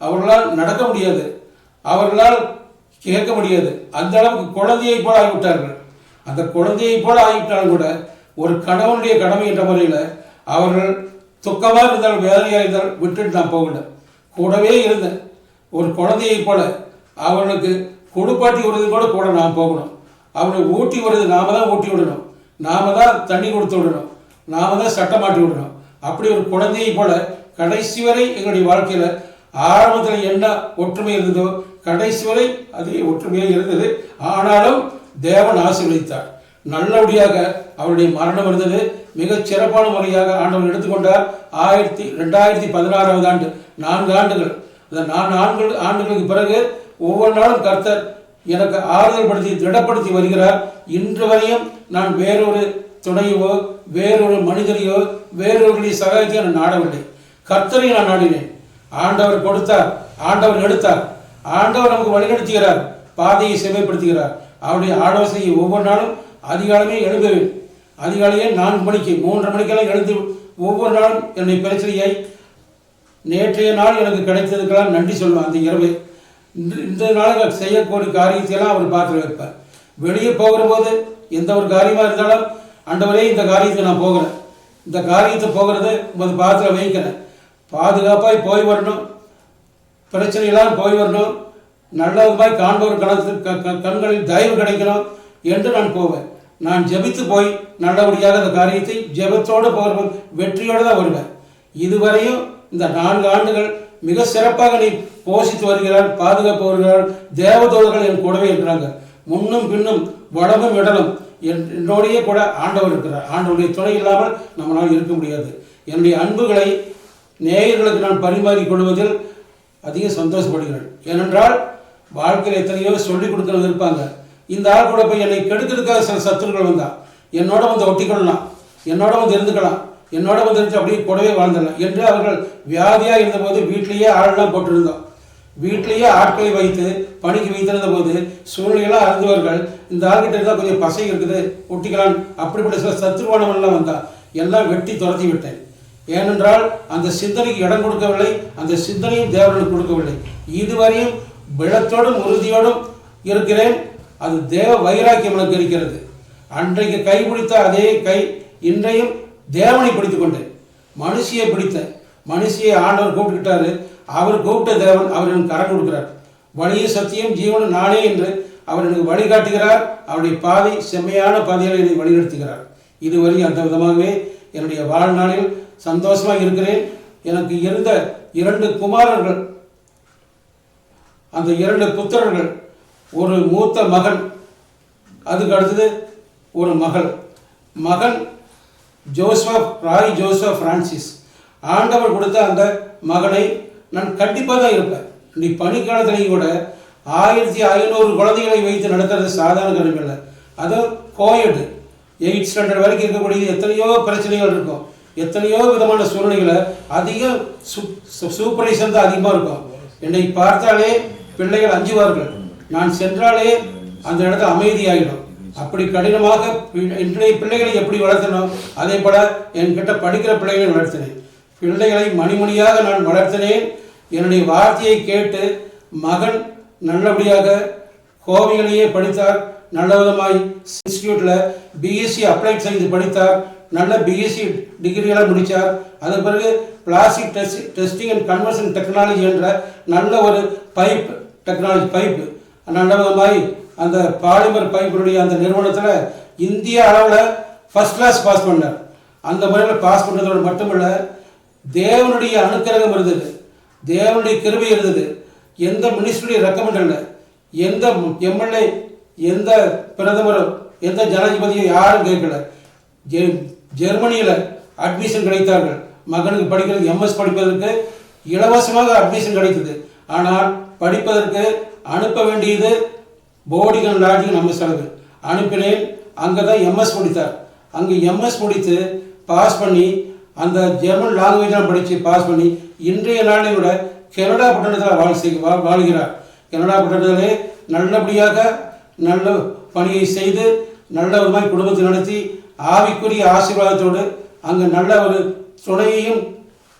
அவர்களால் நடக்க முடியாது, அவர்களால் கேட்க முடியாது. அந்த அளவுக்கு குழந்தையை போல ஆகிவிட்டார்கள். அந்த குழந்தையை போல ஆகிவிட்டாலும் கூட ஒரு கணவனுடைய கடமை என்ற முறையில் அவர்கள் துக்கமாக இருந்தால், வேதனையாக இருந்தால் விட்டுட்டு நான் போகல, கூடவே இருந்தேன். ஒரு குழந்தையை போல அவர்களுக்கு குடுப்பாட்டி விடுறது கூட நான் போகணும். அவனுக்கு ஊட்டி விடுறது நாம தான் ஊட்டி விடணும், நாம தான் தண்ணி கொடுத்து விடணும், நாம தான் சட்டை மாட்டி விடணும். அப்படி ஒரு குழந்தையை போல கடைசி வரை எங்களுடைய வாழ்க்கையில் ஆரம்பத்தில் என்ன ஒற்றுமை இருந்ததோ கடைசி வரை அதே ஒற்றுமையாக இருந்தது. ஆனாலும் தேவன் ஆசீர்வதித்தார். நல்லபடியாக அவருடைய மரணம் இருந்தது. மிகச் சிறப்பான முறையாக ஆண்டவர் எடுத்துக்கொண்டார். 2016 ஆண்டு 4 ஆண்டுகள். அந்த 4 ஆண்டுகளுக்கு பிறகு ஒவ்வொரு நாளும் கர்த்தர் எனக்கு ஆறுதல் படுத்தி திடப்படுத்தி வருகிறார். இன்று வரையும் நான் வேறொரு துணையோ வேறொரு மனிதரையோ வேறொருடைய சகாயத்தையோ நான் நாடவில்லை. கர்த்தரை நான் நாடினேன். ஆண்டவர் கொடுத்தார், ஆண்டவர் எடுத்தார், ஆண்டவர் நமக்கு வழிநடத்துகிறார், பாதையை செம்மைப்படுத்துகிறார். அவருடைய ஆலோசனையை ஒவ்வொரு நாளும் அதிகாலமே எழுதுவேன். அதிகாலையே 4 மணிக்கு 3:30 மணிக்கெல்லாம் எழுந்து ஒவ்வொரு நாளும் என்னுடைய பிரச்சனையை நேற்றைய நாள் எனக்கு கிடைத்ததுக்கெல்லாம் நன்றி சொல்லுவேன். அந்த இரவு இந்த நாள் செய்யக்கூடிய காரியத்தையெல்லாம் அவர் பார்த்து வைப்பார். வெளியே போகிற போது எந்த ஒரு காரியமாக இருந்தாலும் ஆண்டவரே இந்த காரியத்தை நான் போகிறேன், இந்த காரியத்தை போகிறது உமது பாத்திரம் வைக்கிறேன், பாதுகாப்பாய் போய் வரணும், பிரச்சனையெல்லாம் போய் வரணும், நல்லதுமாய் காண்பவர் கண்களில் தயவு கிடைக்கணும் என்று நான் போவேன். நான் ஜெபித்து போய் நல்லபடியாக அந்த காரியத்தை ஜெபத்தோடு போகிற வெற்றியோடு தான் வருவேன். இதுவரையும் இந்த 4 ஆண்டுகள் மிக சிறப்பாக நீ போஷித்து வருகிறார், பாதுகாப்பு வருகிறார். தேவதூதர்கள் என் கூடவே இருக்கிறாங்க. முன்னும் பின்னும் வடமும் இடலும் என்னோடையே கூட ஆண்டவர் இருக்கிறார். ஆண்டவருடைய துணை இல்லாமல் நம்மளால் இருக்க முடியாது. என்னுடைய அன்புகளை நேயர்களுக்கு நான் பரிமாறிக் கொள்வதில் அதிக சந்தோஷப்படுகிறேன். ஏனென்றால் வாழ்க்கையில் எத்தனையோ சொல்லிக் கொடுக்கறது இருப்பாங்க. இந்த ஆள் கூட போய் என்னை கெடுக்கிறதுக்காக சில சத்துருக்கள் வந்தால் என்னோட வந்து ஒட்டிக்கொள்ளலாம், என்னோட வந்து இருந்துக்கலாம், என்னோட வந்து இருந்து அப்படியே கூடவே வாழ்ந்துடலாம் என்று அவர்கள் வியாதியாக இருந்தபோது வீட்டிலேயே ஆள்லாம் போட்டிருந்தோம். வீட்டிலேயே ஆட்களை வைத்து பணிக்கு வைத்திருந்த போது சூழ்நிலையெல்லாம் அறிந்தவர்கள் இந்த ஆள்கிட்ட இருந்தால் கொஞ்சம் பசை இருக்குது ஒட்டிக்கலாம் அப்படிப்பட்ட சில சத்துருவானவர்கள்லாம் வந்தால் எல்லாம் வெட்டி துரத்தி விட்டேன். ஏனென்றால் அந்த சிந்தனைக்கு இடம் கொடுக்கவில்லை, அந்த சிந்தனையும் தேவனுக்கு கொடுக்கவில்லை. இதுவரையும் பலத்தோடும் உறுதியோடும் இருக்கிறேன். அது தேவ வைராக்கியம் எனக்கு இருக்கிறது. அன்றைக்கு கைப்பிடித்த அதே கை இன்றையும் தேவனை பிடித்து கொண்டேன். மனுஷியை பிடித்த மனுஷியை ஆண்டவர் கூப்பிட்டுக்கிட்டாரு. அவர் கூப்பிட்ட தேவன் அவர் எனக்கு கரம் கொடுக்கிறார். வழியும் சத்தியம் ஜீவனும் நானே என்று அவர் எனக்கு வழிகாட்டுகிறார். அவருடைய பாதை செம்மையான பாதையில் என்னை வழிநடத்துகிறார். இதுவரை அந்த விதமாகவே என்னுடைய வாழ்நாளில் சந்தோஷமாக இருக்கிறேன். எனக்கு இருந்த 2 குமாரர்கள், அந்த 2 புத்திரர்கள், ஒரு மூத்த மகன், அதுக்கு அடுத்தது ஒரு மகள். மகன் ராய் ஜோசப் பிரான்சிஸ். ஆண்டவர் கொடுத்த அந்த மகனை நான் கண்டிப்பாக தான் இருப்பேன். நீ பனிக்காலத்திலையும் கூட 1500 குழந்தைகளை வைத்து நடத்துறது சாதாரண காரியம் இல்லை. அதுவும் கோயட் 8th ஸ்டாண்டர்ட் வரைக்கும் இருக்கக்கூடியது எத்தனையோ பிரச்சனைகள் இருக்கும், எத்தனையோ விதமான சூழ்நிலைகளை அதிகம் சூப்பர்வைசன் தான் அதிகமாக இருக்கும். என்னை பார்த்தாலே பிள்ளைகள் அஞ்சுவார்கள். நான் சென்றாலே அந்த இடத்துல அமைதியாகிடும். அப்படி கடினமாக இன்றைய பிள்ளைகளை எப்படி வளர்த்தணும் அதே போல என்கிட்ட படிக்கிற பிள்ளைகளை வளர்த்தினேன். பிள்ளைகளை மணிமணியாக நான் வளர்த்தினேன். என்னுடைய வார்த்தையை கேட்டு மகன் நல்லபடியாக கோவையிலேயே படித்தார். நல்ல விதமாய் இன்ஸ்டியூட்டில் பிஎஸ்சி அப்ளைட் சயின்ஸ் படித்தார். நல்ல பிஎஸ்சி டிகிரியெல்லாம் முடித்தார். அதன் பிறகு plastic testing and conversion technology என்ற நல்ல ஒரு டெக்னாலஜி பைப்பு நல்ல விதமாய் அந்த பாலிமர் பைப்பினுடைய அந்த நிறுவனத்தில் இந்திய அளவில் ஃபர்ஸ்ட் கிளாஸ் பாஸ் பண்ணார். அந்த முறையில் பாஸ் பண்ணுறதோடு மட்டுமல்ல, தேவனுடைய அனுக்கிரகம் இருந்தது, தேவனுடைய கிருபை இருந்தது. எந்த மினிஸ்டருடைய ரெக்கமெண்ட் இல்லை, எந்த எம்எல்ஏ, எந்த பிரதமரும், எந்த ஜனாதிபதியும் யாரும் கேட்கல. ஜெர்மனியில் அட்மிஷன் கிடைத்தார்கள். மகனுக்கு படிக்கிறது எம்எஸ் படிப்பதற்கு இலவசமாக அட்மிஷன் கிடைத்தது. ஆனால் படிப்பதற்கு அனுப்ப வேண்டியது போர்டிங் அண்ட் லாட்ஜிங் நம்ம செலவு. அனுப்பினேன். அங்கே தான் எம்எஸ் முடித்தார். அங்கே எம்எஸ் முடித்து பாஸ் பண்ணி அந்த ஜெர்மன் லாங்குவேஜெலாம் படித்து பாஸ் பண்ணி இன்றைய நாளில் கூட கனடா பட்டணத்தில் வாழ்கிறார். கனடா பட்டணத்திலே நல்லபடியாக நல்ல பணியை செய்து நல்ல விதமாக குடும்பத்தை நடத்தி ஆவிக்குரிய ஆசீர்வாதத்தோடு அங்கே நல்ல ஒரு துணையையும்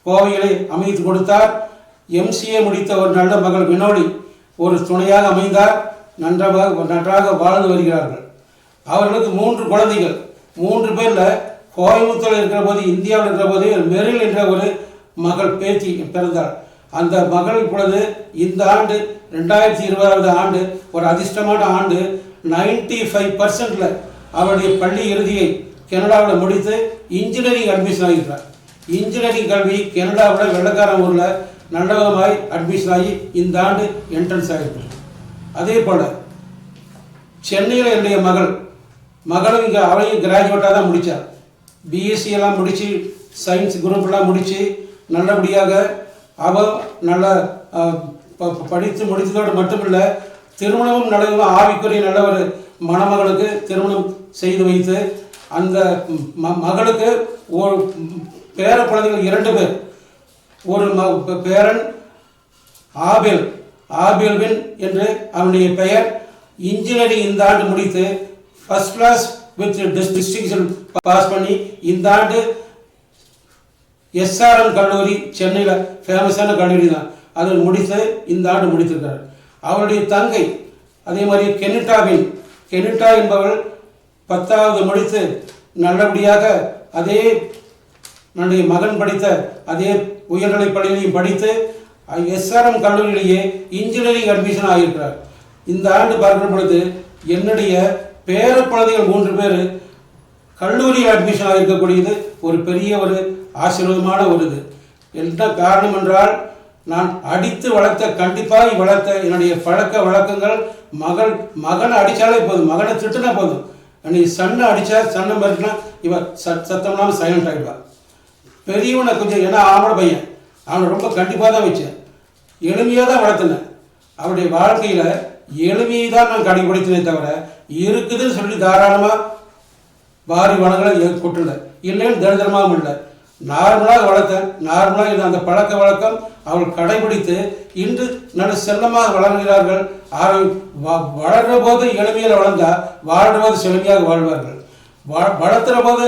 கோவைகளை அமைத்து கொடுத்தார். எம்சிஏ முடித்த ஒரு நல்ல மகள் வினோலி ஒரு துணையாக அமைந்தார். நன்றாக வாழ்ந்து வருகிறார்கள். அவர்களுக்கு 3 குழந்தைகள். 3 பேரில் கோயம்புத்தூரில் இருக்கிற போது, இந்தியாவில் இருக்கிற போது மெரில் என்ற ஒரு மகள் பேத்தி பிறந்தாள். அந்த மகள் இப்பொழுது இந்த ஆண்டு 2020 ஆண்டு ஒரு அதிர்ஷ்டமான ஆண்டு. 95% அவருடைய பள்ளி இறுதியை கனடாவில் முடித்து இன்ஜினியரிங் அட்மிஷன் ஆகியிருக்கிறார். இன்ஜினியரிங் கல்வி கனடாவில் வெள்ளக்காரன் ஊரில் நல்ல விதமாய் அட்மிஷன் ஆகி இந்த ஆண்டு என்ட்ரன்ஸ் ஆகியிருக்கிறார். அதே போல் சென்னையில் என்னுடைய மகளும் இங்கே அவளையும் கிராஜுவேட்டாக தான் முடித்தார். பிஎஸ்சி எல்லாம் முடித்து சயின்ஸ் குரூப்லாம் முடித்து நல்லபடியாக அவள் நல்ல படித்து முடித்ததோடு மட்டுமில்லை, திருமணமும் நடக்கும். ஆவிக்குரிய நல்ல ஒரு மணமகளுக்கு திருமணம் செய்து வைத்து அந்த மகளுக்கு ஒரு பேர குழந்தைகள் 2 பேர். ஒரு பேரன் ஆபேல்வின் என்று அவனுடைய பெயர். இன்ஜினியரிங் இந்த ஆண்டு முடித்து first class with distinction pass பண்ணி இந்த ஆண்டு எஸ்ஆர்எம் கல்லூரி, சென்னையில் ஃபேமஸான கல்லூரி தான், அதை முடித்து இந்த ஆண்டு முடித்திருக்கிறார். அவருடைய தங்கை அதே மாதிரி கெனிட்டா என்பவள் 10வது முடித்து நல்லபடியாக அதே என்னுடைய மகன் படித்த அதே உயர்நிலைப் பள்ளியிலையும் படித்து எஸ்ஆர்எம் கல்லூரியிலேயே இன்ஜினியரிங் அட்மிஷன் ஆகியிருக்கிறார். இந்த ஆண்டு பார்க்கிற பொழுது என்னுடைய பேர குழந்தைகள் 3 பேர் கல்லூரியில் அட்மிஷன் ஆகியிருக்கக்கூடியது ஒரு பெரிய ஒரு ஆசீர்வாதமான ஒரு இது. என்ன காரணம் என்றால், நான் அடித்து கண்டிப்பாக வளர்த்த என்னுடைய பழக்க வழக்கங்கள். மகனை அடித்தாலே போதும், மகனை திட்டுனா போதும். என்னுடைய சன்னை அடித்தா சன்னை மறுக்குனா இவன் சத்தம்லாம் சைலண்ட் ஆகிடுவான். பெரியவனை கொஞ்சம், ஏன்னா ஆம்பளை பையன், அவனை ரொம்ப கண்டிப்பாக தான் வச்சேன். எளிமையாக தான் வளர்த்தினேன். அவருடைய வாழ்க்கையில் எளிமையை தான் நான் கடைபிடித்தனே தவிர இருக்குதுன்னு சொல்லி தாராளமாக வாரி வளங்களை கொட்டல, இல்லைன்னு தரித்திரமாகவும் இல்லை. நார்மலாக வளர்த்தேன். நார்மலாக இருந்த அந்த பழக்க வழக்கம் அவள் கடைபிடித்து இன்று நல்ல செல்லமாக வளர்கிறார்கள். வளர்கிற போது எளிமையில் வளர்ந்தால் வாழ்கிற போது செழுமையாக வாழ்வார்கள். வளர்த்துற போது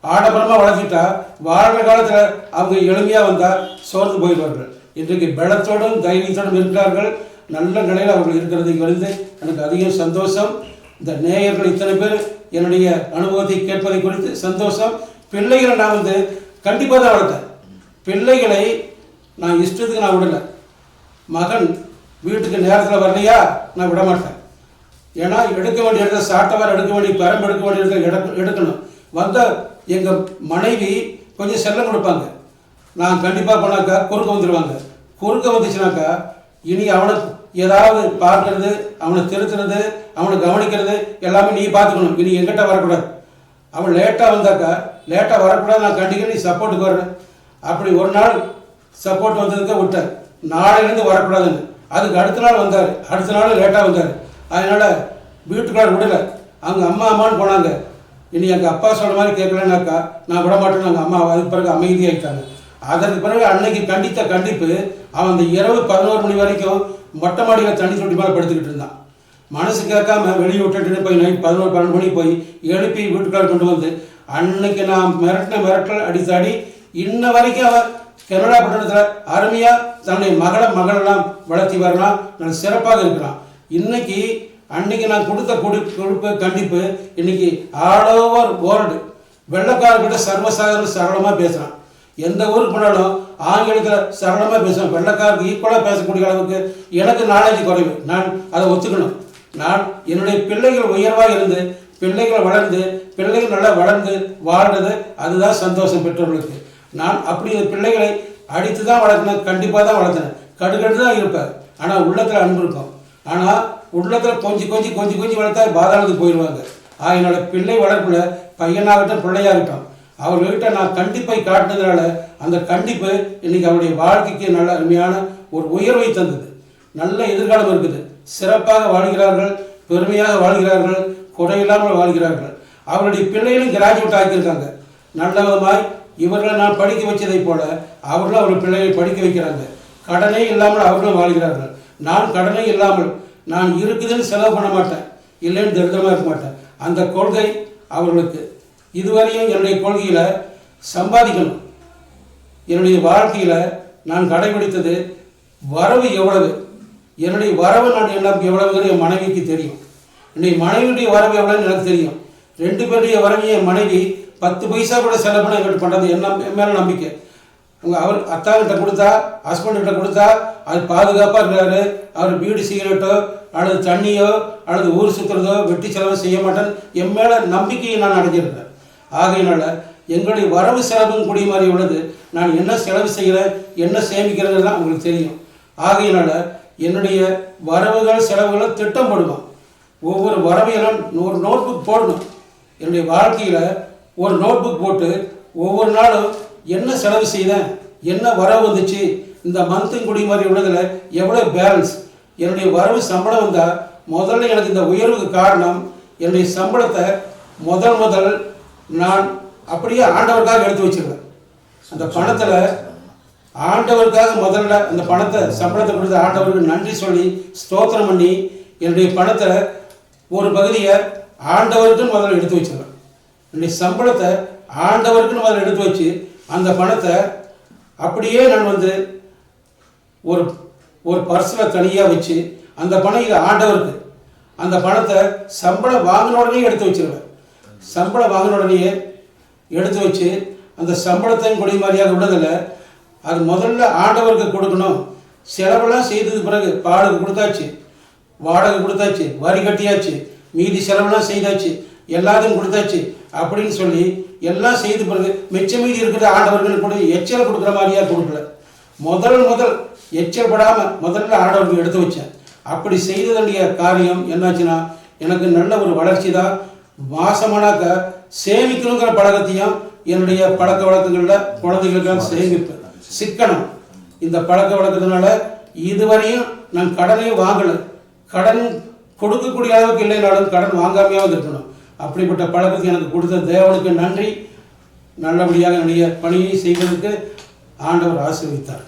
ஆடம்பரமாக வளர்த்திட்டா வாழ்கிற காலத்தில் அவங்க எளிமையாக வந்தால் சோர்ந்து போயிடுவார்கள். இன்றைக்கு பலத்தோடும் தைரியத்தோடும் இருக்கிறார்கள். நல்ல நிலையில் அவர்கள் இருக்கிறதை குறித்து எனக்கு அதிகம் சந்தோஷம். இந்த நேயர்கள் இத்தனை பேர் என்னுடைய அனுபவத்தை கேட்பதை குறித்து சந்தோஷம். பிள்ளைகளை நான் கண்டிப்பாக தான் வளர்த்தேன். பிள்ளைகளை நான் இஷ்டத்துக்கு நான் விடலை. மகன் வீட்டுக்கு நேரத்தில் வரலையா நான் விட மாட்டேன். ஏன்னா எடுக்க வேண்டிய இடத்துல சாட்டவார் எடுக்க வேண்டிய பரம்பு எடுக்க வேண்டிய இடத்துல எடுக்கணும். வந்தால் எங்கள் மனைவி கொஞ்சம் செல்லம் கொடுப்பாங்க. நான் கண்டிப்பாக போனாக்கா குறுக்க வந்துடுவாங்க. குறுக்க வந்துச்சுனாக்கா இனி அவனுக்கு ஏதாவது பார்க்கறது, அவனை திருத்துறது, அவனை கவனிக்கிறது எல்லாமே நீ பார்த்துக்கணும். இனி எங்கிட்ட வரக்கூடாது. அவன் லேட்டாக வந்தாக்கா லேட்டாக வரக்கூடாது, நான் கண்டிப்பாக நீ சப்போர்ட்டுக்கு வர்றேன். அப்படி ஒரு நாள் சப்போர்ட் வந்ததுக்கு விட்டேன். நாளையிலேருந்து வரக்கூடாதுன்னு. அதுக்கு அடுத்த நாள் வந்தார். அடுத்த நாள் லேட்டாக வந்தார். அதனால் வீட்டுக்குள்ளார விடலை. அங்கே அம்மான்னு போனாங்க. இனி எங்கள் அப்பா சொல்கிற மாதிரி கேட்கலன்னாக்கா நான் விட மாட்டேன்னு எங்கள் அம்மா அதுக்கு பிறகு அமைதியாகிட்டாங்க. அதற்கு பிறகு அன்னைக்கு கண்டித்த கண்டிப்பு அவன் அந்த இரவு 11 மணி வரைக்கும் மொட்டை மாடியில் தண்ணி தொட்டி மேலே படுத்துக்கிட்டு இருந்தான். மனசு கேட்காம வெளியே விட்டுட்டு போய் நைட் 11-12 மணிக்கு போய் எழுப்பி வீட்டுக்குள்ளார கொண்டு வந்து அன்னைக்கு நான் மிரட்டல் அடித்தாடி இன்ன வரைக்கும் அவன் கனடா பட்டணத்தில் அருமையாக தன்னுடைய மகளெல்லாம் வளர்த்தி வரலாம். நான் சிறப்பாக இருக்கிறான். இன்னைக்கு அன்னைக்கு நான் கொடுத்த கொடுப்பு கண்டிப்பு இன்னைக்கு ஆல் ஓவர் வேர்ல்டு வெள்ளைக்காரர்கிட்ட சர்வசாதாரண சரளமாக பேசுகிறான். எந்த ஊருக்கு போனாலும் ஆங்கிலத்தில் சரளமாக பேசுவேன். வெள்ளைக்காரருக்கு ஈக்குவலாக பேசக்கூடிய அளவுக்கு எனக்கு நாலேஜ் குறைவு. நான் அதை ஒத்துக்கணும். நான் என்னுடைய பிள்ளைகள் உயர்வாக இருந்து பிள்ளைகள் வளர்ந்து பிள்ளைகள் நல்லா வளர்ந்து வாழ்றது அதுதான் சந்தோஷம் பெற்றவர்களுக்கு. நான் அப்படி பிள்ளைகளை அடித்து தான் வளர்க்கணும். கண்டிப்பாக தான் வளர்த்தினேன். கடுக்கடுத்து தான் இருப்பேன். ஆனால் உள்ளத்தில் அன்பு இருக்கும். ஆனால் உள்ளத்தில் கொஞ்சம் வளர்த்தா பாதாளத்துக்கு போயிடுவாங்க. என்னோட பிள்ளை வளர்ப்புல பையனாகட்டும் பிள்ளையாகட்டும் அவர்கிட்ட நான் கண்டிப்பை காட்டினதுனால அந்த கண்டிப்பு இன்னைக்கு அவருடைய வாழ்க்கைக்கு நல்ல அருமையான ஒரு உயர்வை தந்தது. நல்ல எதிர்காலம் இருக்குது. சிறப்பாக வாழ்கிறார்கள், பெருமையாக வாழ்கிறார்கள், குறையில்லாமல் வாழ்கிறார்கள். அவருடைய பிள்ளைகளும் கிராஜுவேட் ஆக்கியிருக்காங்க. நல்ல விதமாய் இவர்களை நான் படிக்க வச்சதை போல அவர்களும் அவருடைய பிள்ளைகளை படிக்க வைக்கிறாங்க. கடனே இல்லாமல் அவர்களும் வாழ்கிறார்கள். நான் கடனே இல்லாமல் நான் இருக்குதுன்னு செலவு பண்ண மாட்டேன், இல்லைன்னு தரித்திரமாக இருக்க மாட்டேன். அந்த கொள்கை அவர்களுக்கு இதுவரையும் என்னுடைய கொள்கையில் சம்பாதிக்கணும். என்னுடைய வாழ்க்கையில் நான் கடைபிடித்தது வரவு எவ்வளவு, என்னுடைய வரவு நான் எனக்கு எவ்வளவுங்கிறது என் மனைவிக்கு தெரியும். என்னுடைய மனைவியுடைய வரவு எவ்வளோன்னு எனக்கு தெரியும். 2 பேருடைய வரவையும் என் மனைவி 10 பைசா கூட செலவு பண்ண எங்கிட்ட பண்ணுறது என் மேலே நம்பிக்கை. அவர் அத்தாங்கிட்ட கொடுத்தா ஹஸ்பண்ட்கிட்ட கொடுத்தா அது பாதுகாப்பாக இருக்கிறாரு. அவர் பீடி சிகரெட்டோ அல்லது தண்ணியோ அல்லது ஊர் சுற்றுறதோ வெட்டி செலவு செய்ய மாட்டேன். என் மேலே நம்பிக்கையை நான் அடைஞ்சிருக்கிறேன். ஆகையினால எங்களுடைய வரவு செலவும் கூடிய மாதிரி உள்ளது. நான் என்ன செலவு செய்கிறேன் என்ன சேமிக்கிறதுன்னு தான் உங்களுக்கு தெரியும். ஆகையினால என்னுடைய வரவுகள் செலவுகளை திட்டம் போடுவோம். ஒவ்வொரு வரவையெல்லாம் ஒரு நோட்புக் போடணும். என்னுடைய வாழ்க்கையில் ஒரு நோட்புக் போட்டு ஒவ்வொரு நாளும் என்ன செலவு செய்தேன், என்ன வரவு வந்துச்சு, இந்த மந்த்தும் கூடிய மாதிரி உள்ளதில் எவ்வளோ பேலன்ஸ், என்னுடைய வரவு சம்பளம் வந்தால் முதல்ல எனக்கு இந்த உயர்வுக்கு காரணம் என்னுடைய சம்பளத்தை முதல் நான் அப்படியே ஆண்டவருக்காக எடுத்து வச்சிருவேன். அந்த பணத்தில் ஆண்டவருக்காக முதல்ல அந்த பணத்தை சம்பளத்தை கொடுத்த ஆண்டவருக்கு நன்றி சொல்லி ஸ்தோத்திரம் பண்ணி என்னுடைய பணத்தை ஒரு பகுதியை ஆண்டவருக்குன்னு முதல்ல எடுத்து வச்சிருவேன். என்னுடைய சம்பளத்தை ஆண்டவருக்குன்னு முதல்ல எடுத்து வச்சு அந்த பணத்தை அப்படியே நான் ஒரு ஒரு பர்ஸில் தனியாக வச்சு அந்த பணம் இது ஆண்டவருக்கு, அந்த பணத்தை சம்பளம் வாங்கின உடனே எடுத்து வச்சிருவேன். சம்பளம் வாங்கின உடனே எடுத்து வச்சு அந்த சம்பளத்தையும் கொடி மாதிரியாக உள்ளதில்லை, அது முதல்ல ஆண்டவருக்கு கொடுக்கணும். செலவெல்லாம் செய்தது பிறகு பாலுக்கு கொடுத்தாச்சு, வாடகை கொடுத்தாச்சு, வரி கட்டியாச்சு, மீதி செலவெல்லாம் செய்தாச்சு, எல்லாத்தையும் கொடுத்தாச்சு அப்படின்னு சொல்லி எல்லாம் செய்த பிறகு மிச்ச மீதி இருக்கிற ஆண்டவர்கள் கூட எச்சல் கொடுக்குற மாதிரியா கொடுக்கல. முதல் எச்சல் படாமல் முதல்ல ஆண்டவருக்கு எடுத்து வச்சேன். அப்படி செய்ததுடைய காரியம் என்னாச்சுன்னா எனக்கு நல்ல ஒரு வளர்ச்சி தான். மாசமானாக்க சேமிக்கணுங்கிற பழக்கத்தையும் என்னுடைய பழக்க வழக்கங்களில் குழந்தைகளுக்காக சேமிப்பு சிக்கனம் இந்த பழக்க வழக்கத்தினால இதுவரையும் நான் கடனே வாங்கலை. கடன் கொடுக்கக்கூடிய அளவுக்கு இல்லைனாலும் கடன் வாங்காமையாவது இருக்கணும். அப்படிப்பட்ட பழக்கத்தை எனக்கு கொடுத்த தேவனுக்கு நன்றி. நல்லபடியாக என்னுடைய பணியை செய்வதற்கு ஆண்டவர் ஆசீர்வதித்தார்.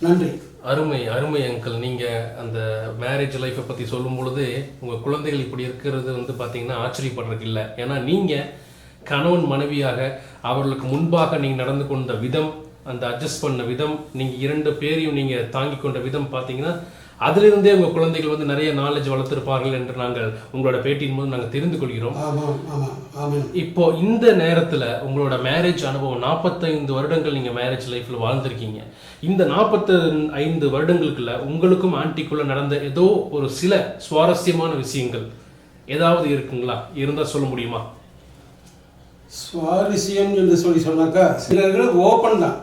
நன்றி. அருமை அருமை அங்கிள். நீங்கள் அந்த மேரேஜ் லைஃப்பை பற்றி சொல்லும் பொழுது உங்கள் குழந்தைகள் இப்படி இருக்கிறது பார்த்தீங்கன்னா ஆச்சரியப்படுறதுக்கு இல்லை. ஏன்னா நீங்கள் கணவன் மனைவியாக அவர்களுக்கு முன்பாக நீங்கள் நடந்து கொண்ட விதம், அந்த அட்ஜஸ்ட் பண்ண விதம், நீங்கள் 2 பேரையும் நீங்கள் தாங்கி கொண்ட விதம் பார்த்தீங்கன்னா அதிலிருந்தே உங்கள் குழந்தைகள் வந்து நிறைய நாலேஜ் வளர்த்திருப்பார்கள் என்று நாங்கள் உங்களோட பேட்டியின் போது நாங்கள் தெரிந்து கொள்கிறோம். ஆமாம் ஆமாம் ஆமாம். இப்போ இந்த நேரத்தில் உங்களோட மேரேஜ் அனுபவம் 45 வருடங்கள் நீங்கள் மேரேஜ் லைஃப்பில் வாழ்ந்திருக்கீங்க. இந்த 45 வருடங்களுக்குள்ள உங்களுக்கும் ஆன்ட்டிக்குள்ள நடந்த ஏதோ ஒரு சில சுவாரஸ்யமான விஷயங்கள் ஏதாவது இருக்குங்களா? இருந்தால் சொல்ல முடியுமா? சுவாரஸ்யம் என்று சொன்னாக்கா சிலர்கள் ஓப்பன் தான்.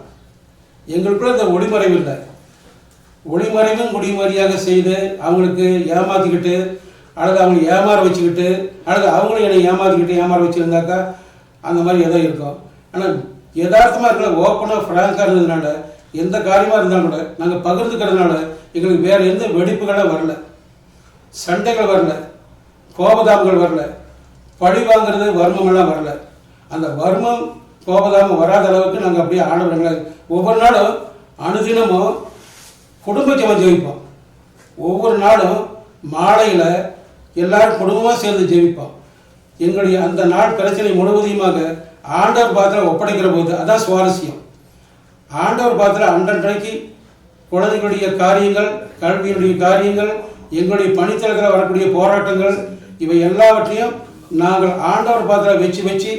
எங்களுக்குள்ள இந்த ஒளிமறைவு இல்லை. ஒளிமறைவும் குடிமறியாக செய்து அவங்களுக்கு ஏமாற்றிக்கிட்டு அல்லது அவங்களை ஏமாற வச்சுக்கிட்டு அல்லது அவங்களும் என்னை ஏமாற வச்சுருந்தாக்கா அந்த மாதிரி எதோ இருக்கும். ஆனால் யதார்த்தமாக இருக்கிற ஓப்பனாக ஃப்ராங்காக இருந்ததுனால எந்த காரியமாக இருந்தாலும் கூட நாங்கள் பகிர்ந்துக்கிறதுனால எங்களுக்கு வேறு எந்த வெடிப்புகளும் வரல, சண்டைகள் வரல, கோபதாபங்கள் வரல, பழி வாங்கிறது வர்மமெல்லாம் வரல. அந்த வர்மம் கோபதாபம் வராத அளவுக்கு நாங்கள் அப்படியே ஆண்டவர்களை ஒவ்வொரு நாளும் அனுதினமும் குடும்ப ஜெபம் ஜெபிப்போம். ஒவ்வொரு நாளும் மாலையில் எல்லாரும் குடும்பமாக சேர்ந்து ஜெபிப்போம். எங்களுடைய அந்த நாள் பிரச்சனை முழுவதையுமாக ஆண்டவர் பாத்திரம் ஒப்படைக்கிற போது அதான் சுவாரஸ்யம். ஆண்டவர் பாத்திரம் அன்றன்றைக்கு குழந்தைகளுடைய காரியங்கள், கல்வியினுடைய காரியங்கள், எங்களுடைய பணித்தளத்தில் வரக்கூடிய போராட்டங்கள், இவை எல்லாவற்றையும் நாங்கள் ஆண்டவர் பாத்திரம் வச்சு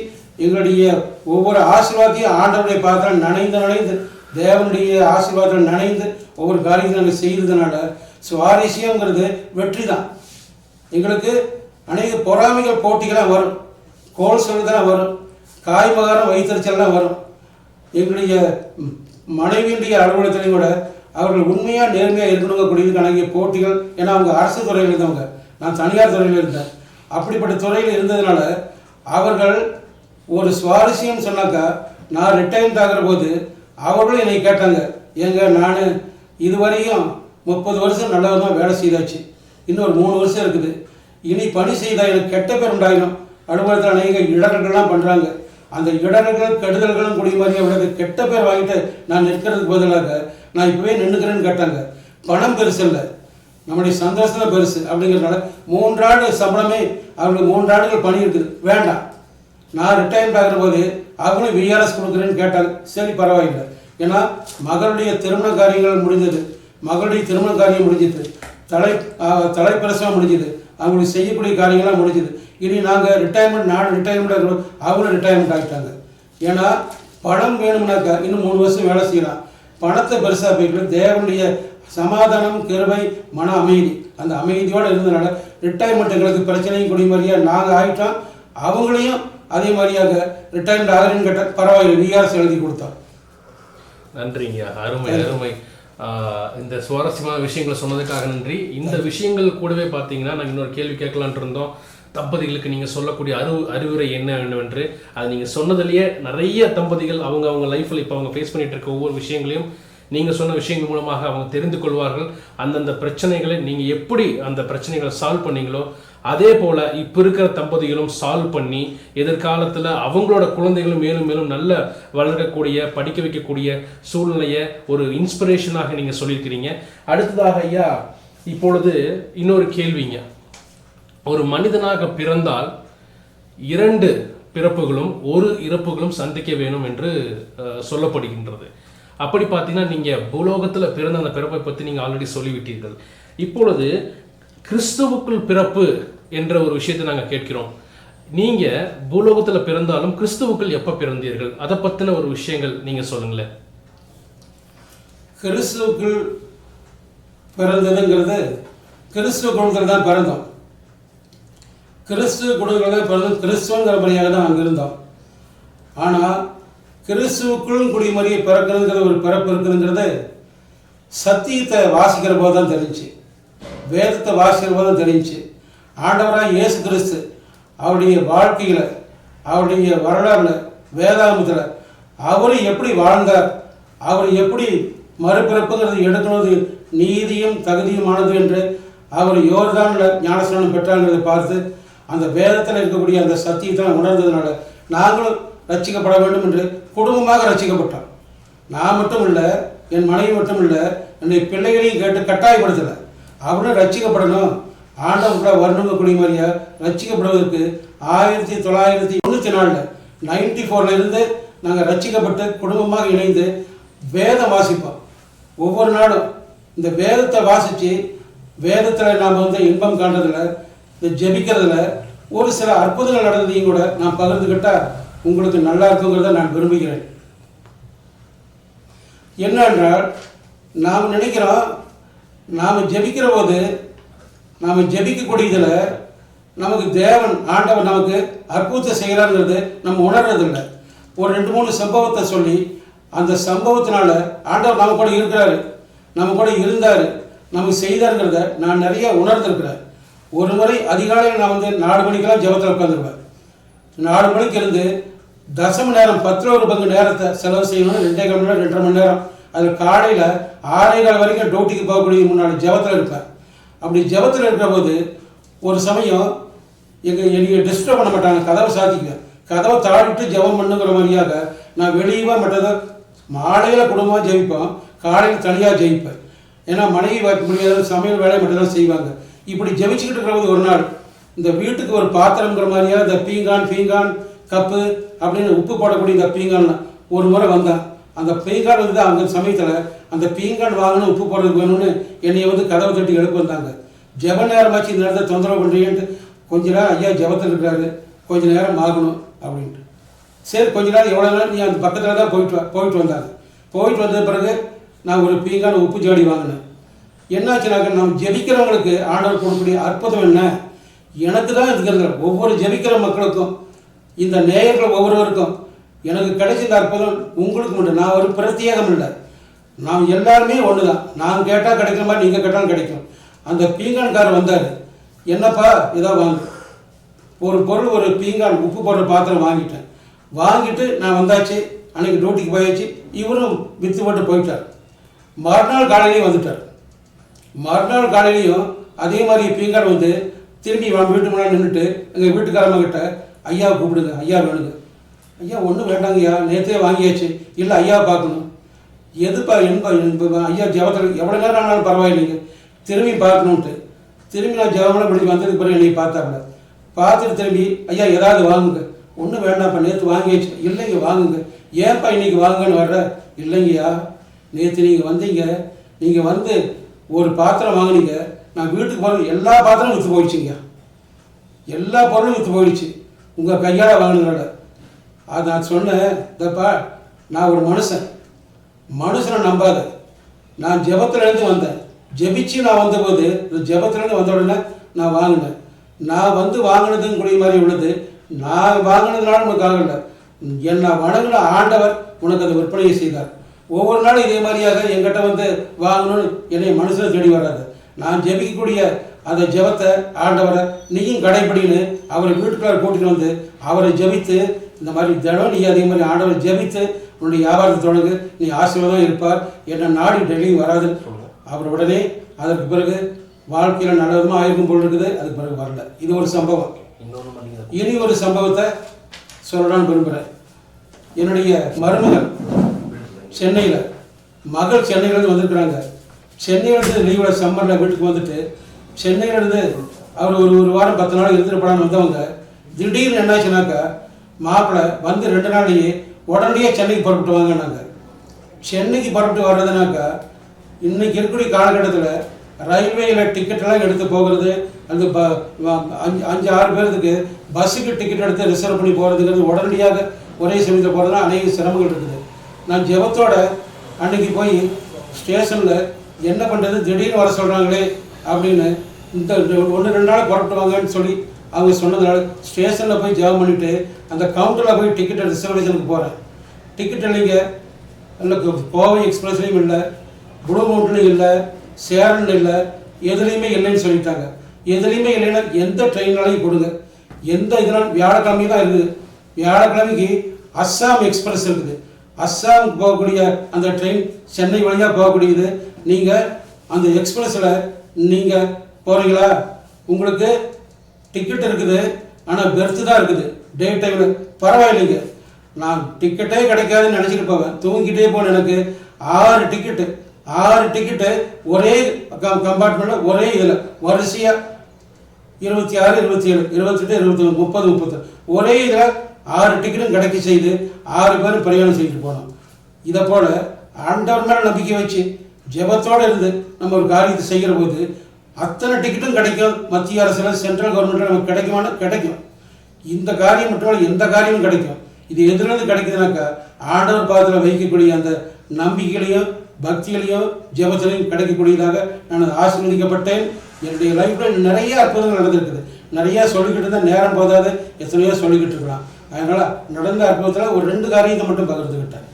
எங்களுடைய ஒவ்வொரு ஆசீர்வாதத்தையும் ஆண்டவருடைய பாத்திரம் நனைந்து தேவனுடைய ஆசீர்வாதம் நனைந்து ஒவ்வொரு காரியத்தை நாங்கள் செய்கிறதுனால சுவாரஸ்யங்கிறது வெற்றி தான். எங்களுக்கு அநேக பொறாமைகள் போட்டிகளாக வரும், கோல் சொல்லுதான் வரும், காய்மகாரம் வைத்தறிச்சல்லாம் வரும். எங்களுடைய மனைவியுடைய அலுவலகத்திலையும் கூட அவர்கள் உண்மையாக நேர்மையாக இருக்கணுங்க கூடியதுக்கு அநேக போட்டிகள். ஏன்னா அவங்க அரசு துறையில் இருந்தவங்க, நான் தனியார் துறையில் இருந்தேன். அப்படிப்பட்ட துறையில் இருந்ததுனால அவர்கள் ஒரு சுவாரஸ்யம் சொன்னாக்கா நான் ரிட்டையர்மெண்ட் ஆகிற போது அவர்களும் என்னை கேட்டாங்க, ஏங்க நான் இதுவரையும் 30 வருஷம் நல்லதாக வேலை செய்தாச்சு, இன்னொரு 3 வருஷம் இருக்குது, இனி பணி செய்தால் எனக்கு கெட்ட பேர் உண்டாயிடும். அலுவலகத்தில் அநேக இடர்கள்லாம் பண்ணுறாங்க, அந்த இடர்கள் கெடுதல்களும் கூடிய மாதிரியே விட கெட்ட பேர் வாங்கிட்டு நான் நிற்கிறதுக்கு பதிலாக நான் இப்போவே நின்றுக்கிறேன்னு கேட்டாங்க. பணம் பெருசு இல்லை, நம்முடைய சந்தோஷம் தான் பெருசு. அப்படிங்கிறதுனால 3 ஆண்டு சம்பளமே அவங்களுக்கு 3 ஆண்டுகள் பணி இருக்குது, வேண்டாம், நான் ரிட்டையர்மெண்ட் ஆகிற போது அவங்களும் விஆர்எஸ் கொடுக்குறேன்னு கேட்டாங்க. சரி பரவாயில்லை, ஏன்னா மகளுடைய திருமண காரியங்கள் முடிஞ்சது, மகளுடைய திருமண காரியம் முடிஞ்சது, தலைப்பிரசவம் முடிஞ்சது, அவங்களுக்கு செய்யக்கூடிய காரியங்கள்லாம் முடிஞ்சது. இனி நாங்கள் ரிட்டையர்மெண்ட், நான் ரிட்டையர்மெண்ட் ஆகிறோம், அவங்களும் ரிட்டையர்மெண்ட் ஆகிட்டாங்க. ஏன்னா பணம் வேணும்னாக்கா இன்னும் 3 வருஷம் வேலை செய்யலாம். பணத்தை பெருசாக போய்க்கல, தேவனுடைய சமாதானம், கிருபை, மன அமைதி, அந்த அமைதியோடு இருந்ததுனால ரிட்டையர்மெண்ட் எங்களுக்கு பிரச்சனையும் கூடிய மாதிரியாக நாங்கள் ஆகிட்டோம். அவங்களையும் அதே மாதிரியாக ரிட்டையர்மெண்ட் ஆகிறேன்னு கேட்டால் பரவாயில்லை, விஆர்எஸ் எழுதி கொடுத்தோம். நன்றிங்க, அருமை அருமை. இந்த சுவாரஸ்யமான விஷயங்களை சொன்னதுக்காக நன்றி. இந்த விஷயங்கள் கூடவே பார்த்தீங்கன்னா நாங்கள் இன்னொரு கேள்வி கேட்கலான்ட்டு இருந்தோம். தம்பதிகளுக்கு நீங்கள் சொல்லக்கூடிய அறிவுரை என்ன வேண்டுமென்று, அது நீங்கள் சொன்னதுலேயே நிறைய தம்பதிகள் அவங்க லைஃப்பில் இப்போ அவங்க ஃபேஸ் பண்ணிட்டு இருக்க ஒவ்வொரு விஷயங்களையும் நீங்கள் சொன்ன விஷயங்கள் மூலமாக அவங்க தெரிந்து கொள்வார்கள். அந்தந்த பிரச்சனைகளை நீங்கள் எப்படி அந்த பிரச்சனைகளை சால்வ் பண்ணீங்களோ அதே போல் இப்போ இருக்கிற தம்பதிகளும் சால்வ் பண்ணி எதிர்காலத்தில் அவங்களோட குழந்தைகளும் மேலும் மேலும் நல்ல வளர்க்கக்கூடிய, படிக்க வைக்கக்கூடிய சூழ்நிலையை ஒரு இன்ஸ்பிரேஷனாக நீங்கள் சொல்லியிருக்கிறீங்க. அடுத்ததாக ஐயா, இப்பொழுது இன்னொரு கேள்விங்க. ஒரு மனிதனாக பிறந்தால் 2 பிறப்புகளும் 1 இறப்புகளும் சந்திக்க வேணும் என்று சொல்லப்படுகின்றது. அப்படி பார்த்தீங்கன்னா நீங்கள் பூலோகத்தில் பிறந்த அந்த பிறப்பை பற்றி நீங்கள் ஆல்ரெடி சொல்லிவிட்டீர்கள். இப்பொழுது கிறிஸ்துவுக்குள் பிறப்பு என்ற ஒரு விஷயத்தை நாங்கள் கேட்கிறோம். நீங்கள் பூலோகத்தில் பிறந்தாலும் கிறிஸ்துவுக்குள் எப்போ பிறந்தீர்கள், அதை பற்றின ஒரு விஷயங்கள் நீங்கள் சொல்லுங்களேன். கிறிஸ்துவுக்குள் பிறந்ததுங்கிறது கிறிஸ்துவ குடும்பத்தில் தான் பிறந்தோம். கிறிஸ்துவ குடும்பத்தில் தான் பிறந்தோம், கிறிஸ்துவங்கிற முறையாக தான் அங்கே இருந்தோம். ஆனால் கிறிஸ்துவுக்குள்ளும் குடிமறியை பிறக்கிறதுங்கிற ஒரு பிறப்பு இருக்குதுங்கிறது சத்தியத்தை வாசிக்கிற போது தான் தெரிஞ்சு, வேதத்தை வாசிக்கிற போது தான் தெரிஞ்சு. ஆண்டவராக இயேசு கிறிஸ்து அவருடைய வாழ்க்கையில், அவருடைய வரலாறுல, வேதாகமத்தில் அவர் எப்படி வாழ்ந்தார், அவர் எப்படி மறுபிறப்புங்கிறது எடுக்கணுது நீதியும் தகுதியுமானது என்று அவர் யோர்தானில் ஞானஸ்நானம் பெற்றாங்கிறதை பார்த்து அந்த வேதத்தில் இருக்கக்கூடிய அந்த சத்தியத்தை உணர்ந்ததுனால நாங்களும் ரட்சிக்கப்பட வேண்டும் என்று குடும்பமாக ரட்சிக்கப்பட்டோம். நான் மட்டும் இல்லை, என் மனைவி மட்டும் இல்லை, என்னுடைய பிள்ளைகளையும் கேட்டு கட்டாயப்படுத்தலை. அவரும் ரட்சிக்கப்படணும், ஆண்டவர்களை வரணுங்கக்கூடிய மாதிரியா ரட்சிக்கப்படுவதற்கு 1994 94 இருந்து நாங்கள் ரட்சிக்கப்பட்டு குடும்பமாக இணைந்து வேதம் வாசிப்போம். ஒவ்வொரு நாளும் இந்த வேதத்தை வாசித்து வேதத்தில் நாம் வந்து இன்பம் காண்றதுல இந்த ஜெபிக்கிறதுல ஒரு சில அற்புதங்கள் நடந்ததையும் கூட நான் பகிர்ந்துக்கிட்டால் உங்களுக்கு நல்லா இருக்குங்கிறத நான் விரும்புகிறேன். என்னென்றால் நாம் நினைக்கிறோம் நாம் ஜெபிக்கிற போது நாம் ஜெபிக்கக்கூடியதில் நமக்கு தேவன் ஆண்டவர் நமக்கு அற்புதத்தை செய்கிறாருங்கிறது நம்ம உணர்றதில்லை. ஒரு 2-3 சம்பவத்தை சொல்லி அந்த சம்பவத்தினால ஆண்டவர் நம்ம கூட இருக்கிறாரு, நம்ம கூட இருந்தார், நமக்கு செய்தாருங்கிறத நான் நிறைய உணர்ந்திருக்கிறேன். ஒரு முறை அதிகாலையில் நான் வந்து 4 மணிக்கெல்லாம் ஜெபத்தில் உட்காந்துருவேன். 4 மணிக்கு இருந்து தசம நேரம் 10 பங்கு நேரத்தை செலவு செய்யணும்னு 2.5 மணி நேரம் 2.5 மணி நேரம் அதில் காலையில் 6:15 வரைக்கும் டியூட்டிக்கு போகக்கூடிய முன்னாடி ஜெபத்தில் இருப்பேன். அப்படி ஜெபத்தில் இருக்கிற போது ஒரு சமயம் என்னைய டிஸ்டர்ப் பண்ண மாட்டாங்க, கதவை சாத்திக்குவேன். கதவை தாடிட்டு ஜெபம் பண்ணுங்கிற மாதிரியாக நான் வெளியே மற்றதை மாலையில் குடும்பமாக ஜெபிப்போம், காலையில் தனியாக ஜெயிப்பேன். ஏன்னா மனைவி வைக்க முடியாத சமையல் வேலையை மட்டும் தான் செய்வாங்க. இப்படி ஜெபிச்சுக்கிட்டு இருக்கிறது ஒரு நாள் இந்த வீட்டுக்கு ஒரு பாத்திரங்கிற மாதிரியா இந்த பீங்கான் கப்பு அப்படின்னு உப்பு போடக்கூடிய இந்த பீங்கான் ஒரு முறை வந்தேன். அந்த பீங்கான் வந்து அந்த சமயத்தில் அந்த பீங்கான் வாங்கணும், உப்பு போடுறதுக்கு வேணும்னு என்னை வந்து கதவை தட்டி எழுப்பு வந்தாங்க. ஜெப நேரமாச்சு இந்த நேரத்தை தொந்தரவு பண்ணுறீங்கன்ட்டு கொஞ்ச நேரம் ஐயா ஜெபத்தில் இருக்கிறாரு, கொஞ்ச நேரம் ஆகணும் அப்படின்ட்டு. சரி கொஞ்ச நேரம் எவ்வளோ நேரம் நீ அந்த பக்கத்தில் தான் போயிட்டு வந்தாங்க. போயிட்டு வந்த பிறகு நான் ஒரு பீங்கான உப்பு ஜாடி வாங்கினேன். என்னாச்சுனாக்க நம்ம ஜெபிக்கிறவங்களுக்கு ஆண்டவர் கொடுக்கக்கூடிய அற்புதம் என்ன, எனக்கு தான் இருக்கிறது ஒவ்வொரு ஜெபிக்கிற மக்களுக்கும் இந்த நேயர்கள் ஒவ்வொருவருக்கும் எனக்கு கிடைச்ச இந்த அற்புதம் உங்களுக்கு மட்டும். நான் ஒரு பிரத்யேகம் இல்லை, நாம் எல்லாருமே ஒன்று தான். நான் கேட்டால் கிடைக்கிற மாதிரி நீங்கள் கேட்டாலும் கிடைக்கும். அந்த பீங்கான்காரர் வந்தார், என்னப்பா இதோ வாங்க ஒரு பொருள், ஒரு பீங்கான் உப்பு போடுற பாத்திரம் வாங்கிட்டேன். வாங்கிட்டு நான் வந்தாச்சு, அன்றைக்கி டியூட்டிக்கு போயாச்சு. இவரும் விற்று போட்டு போயிட்டார். மறுநாள் காலையிலையும் வந்துட்டார். மறுநாள் காலையிலையும் அதே மாதிரி பீங்கான் வந்து திரும்பி வீட்டு முன்னாடி நின்றுட்டு எங்கள் வீட்டுக்காரம்மாக்கிட்ட ஐயா கூப்பிடுங்க, ஐயா வேணுங்க. ஐயா ஒன்றும் வேண்டாங்கய்யா, நேற்றே வாங்கியாச்சு. இல்லை ஐயா பார்க்கணும். எதுப்பா ஐயா ஜெபத்தில் எவ்வளோ நேரம் ஆனாலும் பரவாயில்லைங்க, திரும்பி பார்க்கணுன்ட்டு. திரும்பி நான் ஜெபமெல்லாம் முடிஞ்சு வந்ததுக்கு பிறகு என்னை பார்த்தாப்புல. பார்த்துட்டு திரும்பி ஐயா ஏதாவது வாங்குங்க. ஒன்றும் வேண்டாம்ப்பா, நேற்று வாங்கியாச்சு. இல்லைங்க வாங்குங்க. ஏன்ப்பா இன்றைக்கி வாங்கன்னு வர்ற? இல்லைங்கய்யா, நேற்று நீங்கள் வந்தீங்க, நீங்கள் வந்து ஒரு பாத்திரம் வாங்கினீங்க, நான் வீட்டுக்கு போகிற எல்லா பாத்திரமும் விற்று போயிடுச்சுங்க, எல்லா பொருளும் விற்று போயிடுச்சு உங்கள் கையால் வாங்கினதோட. அது நான் சொன்னேன், இதப்பா நான் ஒரு மனுஷனை நம்பாத. நான் ஜெபத்திலேருந்து வந்தேன், ஜெபிச்சு நான் வந்தபோது ஜெபத்திலேருந்து வந்த உடனே நான் வாங்கினேன். நான் வந்து வாங்கினதுன்னு கூடிய மாதிரி உள்ளது, நான் வாங்கினதுனால உனக்கு ஆகலை. என்னை வணங்கின ஆண்டவர் உனக்கு அதை விற்பனையை செய்தார். ஒவ்வொரு நாளும் இதே மாதிரியாக என்கிட்ட வந்து வாங்கணும்னு என்னை மனுஷனை தேடி வராது. நான் ஜெபிக்கக்கூடிய அந்த ஜெபத்தை ஆண்டவரை நீயும் கடைப்பிடின்னு அவரை வீட்டுக்குள்ளார கூட்டிகிட்டு வந்து அவரை ஜெபித்து இந்த மாதிரி தினம் நீ அதே மாதிரி ஆண்டவரை ஜெபித்து உன்னுடைய வியாபாரத்தை தொடங்கு, நீ ஆசீர்வாதம் இருப்பார். என்னை நாடி டெல்லியும் வராது. அவர் உடனே அதற்கு பிறகு வாழ்க்கையில் நல்ல விதமாக ஆயிருக்கும் போல் இருக்குது. அதுக்கு பிறகு வரல. இது ஒரு சம்பவம். இனி ஒரு சம்பவத்தை சொல்லலான்னு விரும்புகிறேன். என்னுடைய மருமகள் சென்னையில், மகள் சென்னையிலேருந்து வந்திருக்கிறாங்க. சென்னையிலேருந்து லீவில் சம்மரில் வீட்டுக்கு வந்துட்டு சென்னையிலேருந்து அவர் ஒரு வாரம் 10 நாள் இருந்துட்டு போனான்னு வந்தவங்க திடீர்னு என்னாச்சுனாக்கா மாப்பிள்ளை வந்து 2 நாளையே உடனடியே சென்னைக்கு புறப்பட்டு வாங்கினாங்க. சென்னைக்கு புறப்பட்டு வர்றதுனாக்கா இன்றைக்கி இருக்கக்கூடிய காலகட்டத்தில் ரயில்வேயில் டிக்கெட்டெல்லாம் எடுத்து போகிறது, அந்த 5-6 பேருக்கு பஸ்ஸுக்கு டிக்கெட் எடுத்து ரிசர்வ் பண்ணி போகிறதுங்கிறது உடனடியாக ஒரே சமயத்தில் போகிறதுனா அநேக சிரமங்கள் இருக்குது. நான் ஜெபத்தோட அன்றைக்கி போய் ஸ்டேஷனில் என்ன பண்ணுறது, திடீர்னு வர சொல்கிறாங்களே அப்படின்னு இந்த 1-2 நாள் புறப்பட்டு வாங்கன்னு சொல்லி அவங்க சொன்னதுனால ஸ்டேஷனில் போய் ஜெபம் பண்ணிவிட்டு அந்த கவுண்டரில் போய் டிக்கெட்டை ரிசர்வேஷனுக்கு போகிறேன். டிக்கெட் இல்லைங்க, இல்லை கோவை எக்ஸ்பிரஸ்லேயும் இல்லை, ப்ளூ மவுண்ட்லையும் இல்லை, சேரன் இல்லை, எதுலேயுமே இல்லைன்னு சொல்லிட்டாங்க. எதுலேயுமே இல்லைன்னா எந்த ட்ரெயினாலையும் கொடுங்க, எந்த இதனால் வியாழக்கிழமை தான் இருக்குது. வியாழக்கிழமைக்கு அஸ்ஸாம் எக்ஸ்பிரஸ் இருக்குது. அஸ்ஸாம் போகக்கூடிய அந்த ட்ரெயின் சென்னை வழியாக போகக்கூடியது. நீங்கள் அந்த எக்ஸ்பிரஸில் நீங்கள் போகிறீங்களா, உங்களுக்கு டிக்கெட் இருக்குது, ஆனால் பெர்த்து தான் இருக்குது டே டைமில். பரவாயில்லைங்க, நான் டிக்கெட்டே கிடைக்காதுன்னு நினச்சிட்டு போவேன், தூங்கிட்டே போனேன். எனக்கு 6 டிக்கெட்டு ஒரே கம்பார்ட்மெண்ட்டில் ஒரே இதில் வரிசையாக 26, 27, 28, 29, 30, 30 ஒரே இதில் 6 டிக்கெட்டும் கிடைக்க செய்து 6 பேரும் பிரயாணம் செய்துட்டு போனோம். இதை போல் ஆண்டவர் மேலே நம்பிக்கை வச்சு ஜெபத்தோடு இருந்து நம்ம ஒரு காரியத்தை செய்கிற போது அத்தனை டிக்கெட்டும் கிடைக்கும். மத்திய அரசில் சென்ட்ரல் கவர்மெண்ட்டில் நமக்கு கிடைக்குமானா கிடைக்கும். இந்த காரியம் மட்டும் எந்த காரியமும் கிடைக்கும். இது எதுலேருந்து கிடைக்குதுனாக்கா ஆண்டவர் பாதத்தில் வைக்கக்கூடிய அந்த நம்பிக்கையிலையும் பக்திகளையும் ஜெபத்திலையும் கிடைக்கக்கூடியதாக நான் ஆசீர்வதிக்கப்பட்டேன். என்னுடைய லைஃப்பில் நிறைய அற்புதங்கள் நடந்திருக்குது. நிறையா சொல்லிக்கிட்டு இருந்தால் நேரம் போதாது, எத்தனையோ சொல்லிக்கிட்டு இருக்கலாம். அதனால் நடந்த அற்புதத்தில் ஒரு 2 காரியத்தை மட்டும் பகிர்ந்துக்கிட்டேன்.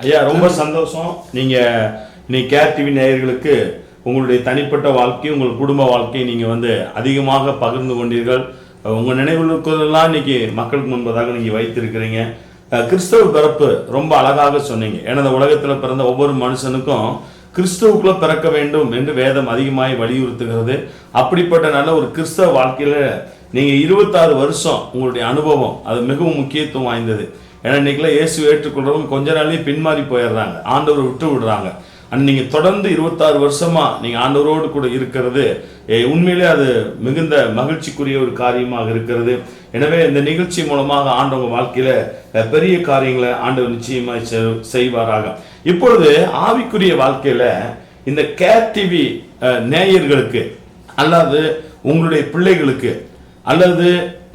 ஐயா ரொம்ப சந்தோஷம். நீங்கள் கேர் டிவி நேயர்களுக்கு உங்களுடைய தனிப்பட்ட வாழ்க்கை, உங்கள் குடும்ப வாழ்க்கையை நீங்கள் அதிகமாக பகிர்ந்து கொண்டீர்கள். உங்கள் நினைவுகளுக்கெல்லாம் இன்னைக்கு மக்களுக்கு முன்பதாக நீங்கள் வைத்திருக்கிறீங்க. கிறிஸ்தவ பிறப்பு ரொம்ப அழகாக சொன்னீங்க. ஏன்னா இந்த உலகத்தில் பிறந்த ஒவ்வொரு மனுஷனுக்கும் கிறிஸ்துவுக்குள்ள பிறக்க வேண்டும் என்று வேதம் அதிகமாய் வலியுறுத்துகிறது. அப்படிப்பட்ட நல்ல ஒரு கிறிஸ்தவ வாழ்க்கையில நீங்க 26 வருஷம் உங்களுடைய அனுபவம் அது மிகவும் முக்கியத்துவம் வாய்ந்தது. ஏன்னா இன்னைக்குலாம் இயேசு ஏற்றுக்கொள்றவங்க கொஞ்ச நாள்லயே பின்மாறி போயிடுறாங்க, ஆண்டவரை விட்டு விடுறாங்க. நீங்க தொடர்ந்து 26 வருஷமா நீங்க ஆண்டவரோடு கூட இருக்கிறது உண்மையிலே அது மிகுந்த மகிழ்ச்சிக்குரிய ஒரு காரியமாக இருக்கிறது. எனவே இந்த நிகழ்ச்சி மூலமாக ஆண்டவங்க வாழ்க்கையில பெரிய காரியங்களை ஆண்டவர் நிச்சயமாய் செய்வாராக. இப்பொழுது ஆவிக்குரிய வாழ்க்கையில இந்த கேர் டிவி நேயர்களுக்கு அல்லது உங்களுடைய பிள்ளைகளுக்கு அல்லது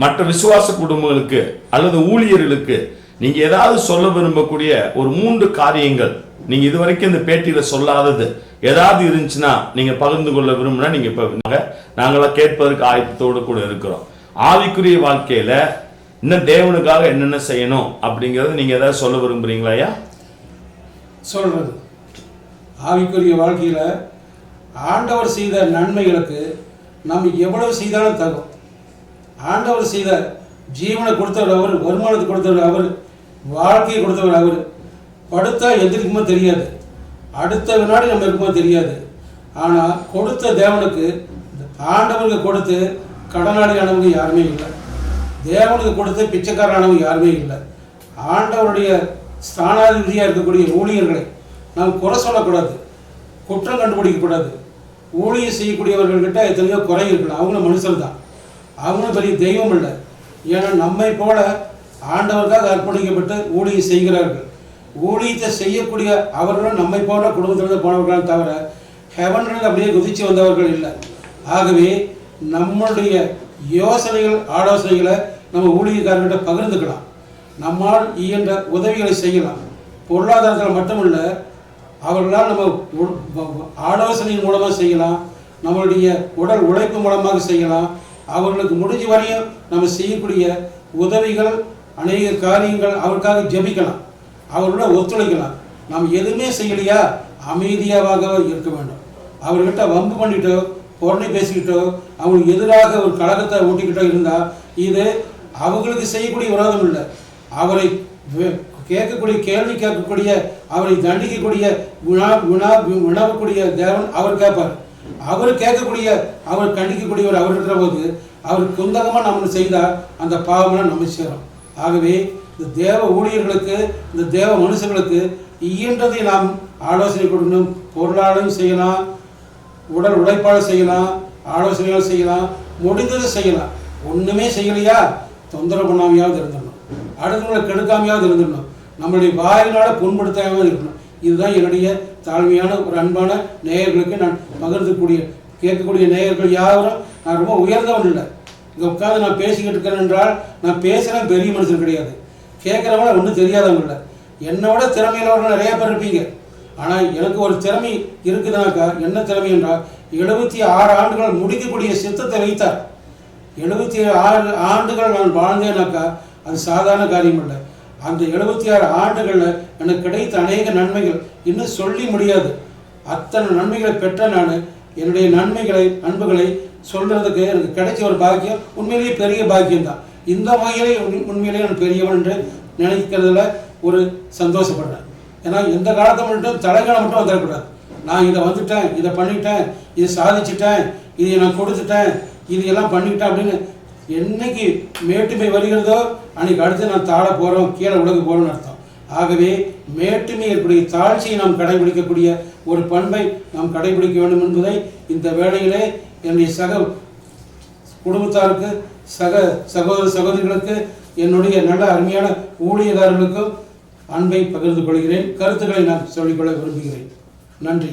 மற்ற விசுவாச குடும்பங்களுக்கு அல்லது ஊழியர்களுக்கு நீங்க ஏதாவது சொல்ல விரும்பக்கூடிய ஒரு 3 காரியங்கள் நீங்க இதுவரைக்கும் இந்த பேட்டியில சொல்லாதது ஏதாவது இருந்துச்சுன்னா நீங்க பகிர்ந்து கொள்ள விரும்பினா நீங்க இப்ப நாங்களாம் கேட்பதற்கு ஆயத்தத்தோடு கூட இருக்கிறோம். ஆவிக்குரிய வாழ்க்கையில இன்னும் தேவனுக்காக என்னென்ன செய்யணும் அப்படிங்கறது நீங்க ஏதாவது சொல்ல விரும்புறீங்களா ஐயா? சொல்றது ஆவிக்குரிய வாழ்க்கையில ஆண்டவர் செய்த நன்மைகளுக்கு நம்ம எவ்வளவு செய்தாலும் தகும். ஆண்டவர் செய்த ஜீவனை கொடுத்தவர் அவர், வருமானத்தை கொடுத்தவர் அவர், வாழ்க்கையை கொடுத்தவர் அவர். படுத்தா எந்திரிக்குமோ தெரியாது, அடுத்த வினாடி நம்ம இருக்குமோ தெரியாது. ஆனால் கொடுத்த தேவனுக்கு ஆண்டவனுக்கு கொடுத்து கடனாளியானவங்க யாருமே இல்லை. தேவனுக்கு கொடுத்து பிச்சைக்காரனானவங்க யாருமே இல்லை. ஆண்டவருடைய ஸ்தானாதிபதியாக இருக்கக்கூடிய ஊழியர்களை நாம் குறை சொல்லக்கூடாது, குற்றம் கண்டுபிடிக்கக்கூடாது. ஊழியர் செய்யக்கூடியவர்கள்கிட்ட எத்தனையோ குறை இருக்கலாம். அவங்களும் மனுஷன் தான், அவங்களும் பெரிய தெய்வம் இல்லை. ஏன்னா நம்மை போல ஆண்டவருக்காக அர்ப்பணிக்கப்பட்டு ஊழியம் செய்கிறார்கள். ஊழியத்தை செய்யக்கூடிய அவர்களும் நம்மை போல குடும்பத்திலிருந்து போனவர்கள் தவிர ஹெவன்கள் அப்படியே குதிச்சு வந்தவர்கள் இல்லை. ஆகவே நம்மளுடைய யோசனைகள் ஆலோசனைகளை நம்ம ஊழியக்காரர்கிட்ட பகிர்ந்துக்கலாம். நம்மால் இயன்ற உதவிகளை செய்யலாம். பொருளாதாரத்தில் மட்டுமல்ல, அவர்களால் நம்ம ஆலோசனையின் மூலமாக செய்யலாம், நம்மளுடைய உடல் உழைப்பு மூலமாக செய்யலாம். அவர்களுக்கு முடிஞ்ச வரையும் நம்ம செய்யக்கூடிய உதவிகள் அநேக காரியங்கள் அவருக்காக ஜெபிக்கலாம், அவர்களோட ஒத்துழைக்கலாம். நாம் எதுவுமே செய்யலையா அமைதியாக இருக்க வேண்டும். அவர்கிட்ட வம்பு பண்ணிட்டோ பொருளை பேசிக்கிட்டோ அவங்களுக்கு எதிராக ஒரு கழகத்தை ஊட்டிக்கிட்டோ இருந்தால் இது அவங்களுக்கு செய்யக்கூடிய விரோதம் இல்லை. அவரை கேட்கக்கூடிய கேள்வி கேட்கக்கூடிய அவரை தண்டிக்கக்கூடிய வினவக்கூடிய தேவன் அவர் கேட்பார். அவர் கேட்கக்கூடிய அவர் கண்டிக்கக்கூடியவர் அவர் இருக்கிற போது அவர் குந்தகமாக நம்ம செய்தால் அந்த பாவமெல்லாம் நம்ம சேரும். ஆகவே இந்த தேவ ஊழியர்களுக்கு இந்த தேவ மனுஷர்களுக்கு இயன்றதை நாம் ஆலோசனை கொடுக்கணும். பொருளாளரும் செய்யலாம், உடல் உழைப்பாளர் செய்யலாம், ஆலோசனைகள் செய்யலாம், முடிந்ததை செய்யலாம். ஒன்றுமே செய்யலையா தொந்தரவு பண்ணாமையாவது இருந்துடணும், அடுத்தவங்களை கெடுக்காமையாவது இருந்துடணும், நம்மளுடைய வாயினால் புண்படுத்தாமல் இருக்கணும். இதுதான் என்னுடைய தாழ்மையான ஒரு அன்பான நேயர்களுக்கு நான் பகிர்ந்தக்கூடிய கேட்கக்கூடிய நேயர்கள் யாரும் நான் ரொம்ப உயர்ந்தவன் இல்லை. இங்கே உட்காந்து நான் பேசிக்கிட்டு இருக்கிறேன் என்றால் நான் பேசுகிறேன் பெரிய மனுஷன் கிடையாது, கேட்குறவங்கள ஒன்றும் தெரியாதவங்க இல்லை. என்னோட திறமையிலவர்கள் நிறைய பேர் இருப்பீங்க. ஆனால் எனக்கு ஒரு திறமை இருக்குதுனாக்கா என்ன திறமை என்றால் 76 ஆண்டுகள் முடிக்கக்கூடிய சித்தத்தை வைத்தார். 76 ஆண்டுகள் நான் வாழ்ந்தேனாக்கா அது சாதாரண காரியம் இல்லை. அந்த 76 ஆண்டுகளில் எனக்கு கிடைத்த அநேக நன்மைகள் இன்னும் சொல்லி முடியாது. அத்தனை நன்மைகளை பெற்ற நான் என்னுடைய அன்புகளை சொல்கிறதுக்கு எனக்கு கிடைச்ச ஒரு பாக்கியம் உண்மையிலேயே பெரிய பாக்கியம்தான். இந்த வகையிலே உண்மையிலேயே நான் பெரியவன் என்று நினைக்கிறதுல ஒரு சந்தோஷப்படுறேன். ஏன்னா எந்த காலத்தை மட்டும் தலைகாலம் மட்டும் வந்துடக்கூடாது. நான் இதை வந்துட்டேன், இதை பண்ணிட்டேன், இதை சாதிச்சிட்டேன், இதை நான் கொடுத்துட்டேன், இது எல்லாம் பண்ணிட்டேன் அப்படின்னு என்னைக்கு மேட்டுமை வருகிறதோ அன்னைக்கு அடுத்து நான் தாழ போகிறோம், கீழே உலக போகிறோம்னு அர்த்தம். ஆகவே மேட்டுமை இருக்கக்கூடிய தாழ்ச்சியை நாம் கடைபிடிக்கக்கூடிய ஒரு பண்பை நாம் கடைபிடிக்க வேண்டும் என்பதை இந்த வேளையிலே என்னுடைய சக குடும்பத்தாருக்கு, சகோதர சகோதரிகளுக்கு, என்னுடைய நல்ல அருமையான ஊழியக்காரர்களுக்கும் அன்பை பகிர்ந்து கொள்கிறேன். கருத்துக்களை நான் சொல்லிக்கொள்ள விரும்புகிறேன். நன்றி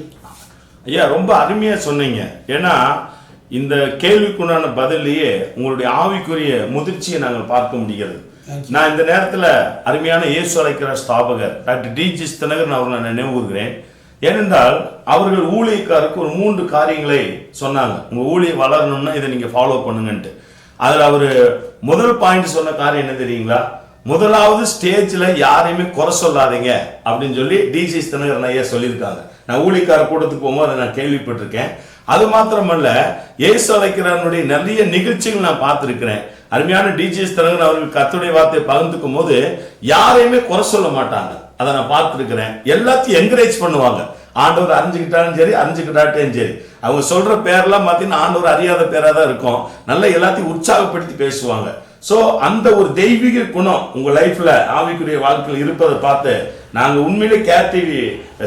ஐயா, ரொம்ப அருமையாக சொன்னீங்க. ஏன்னா இந்த கேள்விக்குண்டான பதிலையே உங்களுடைய ஆவிக்குரிய முதிர்ச்சியை நாங்கள் பார்க்க முடிகிறது. நான் இந்த நேரத்தில் அருமையான இயேசு அழைக்கிற ஸ்தாபகர் டாக்டர் டி.ஜி. தினகரன் அவர்களை நான் நினைவுகூறுகிறேன். ஏனென்றால் அவர்கள் ஊழியக்காருக்கு ஒரு 3 காரியங்களை சொன்னாங்க. உங்கள் ஊழியம் வளரணும்னா இதை நீங்கள் ஃபாலோ பண்ணுங்கன்ட்டு. அதில் அவர் முதல் பாயிண்ட் சொன்ன காரியம் என்ன தெரியுங்களா? முதலாவது ஸ்டேஜில் யாரையுமே குறை சொல்லாதீங்க அப்படின்னு சொல்லி டி.ஜி. தினகரன் ஐயா சொல்லியிருக்காங்க. நான் ஊழியக்கார கூட்டத்துக்கு போகும்போது அதை நான் கேள்விப்பட்டிருக்கேன். அது மாத்திரமல்ல, இயேசு அழைக்கிறவனுடைய நிறைய நிகழ்ச்சிகள் நான் பார்த்துருக்கிறேன். அருமையான டி.ஜி. தினகரன் அவர்கள் கர்த்தருடைய வார்த்தையை பகிர்ந்துக்கும் போது யாரையுமே குறை சொல்ல மாட்டாங்க. அதை நான் பார்த்துருக்கிறேன். எல்லாத்தையும் என்கரேஜ் பண்ணுவாங்க. ஆண்டவர் அறிஞ்சுக்கிட்டாலும் சரி, அறிஞ்சுக்கிட்டாட்டையும் சரி, அவங்க சொல்ற பேரெல்லாம் பார்த்தீங்கன்னா ஆண்டவர் அறியாத பேராக தான் இருக்கும். நல்லா எல்லாத்தையும் உற்சாகப்படுத்தி பேசுவாங்க. ஸோ அந்த ஒரு தெய்வீக குணம் உங்க லைஃப்ல ஆவிக்குரிய வாழ்க்கையில் இருப்பதை பார்த்து நாங்க உண்மையிலே கேடிவி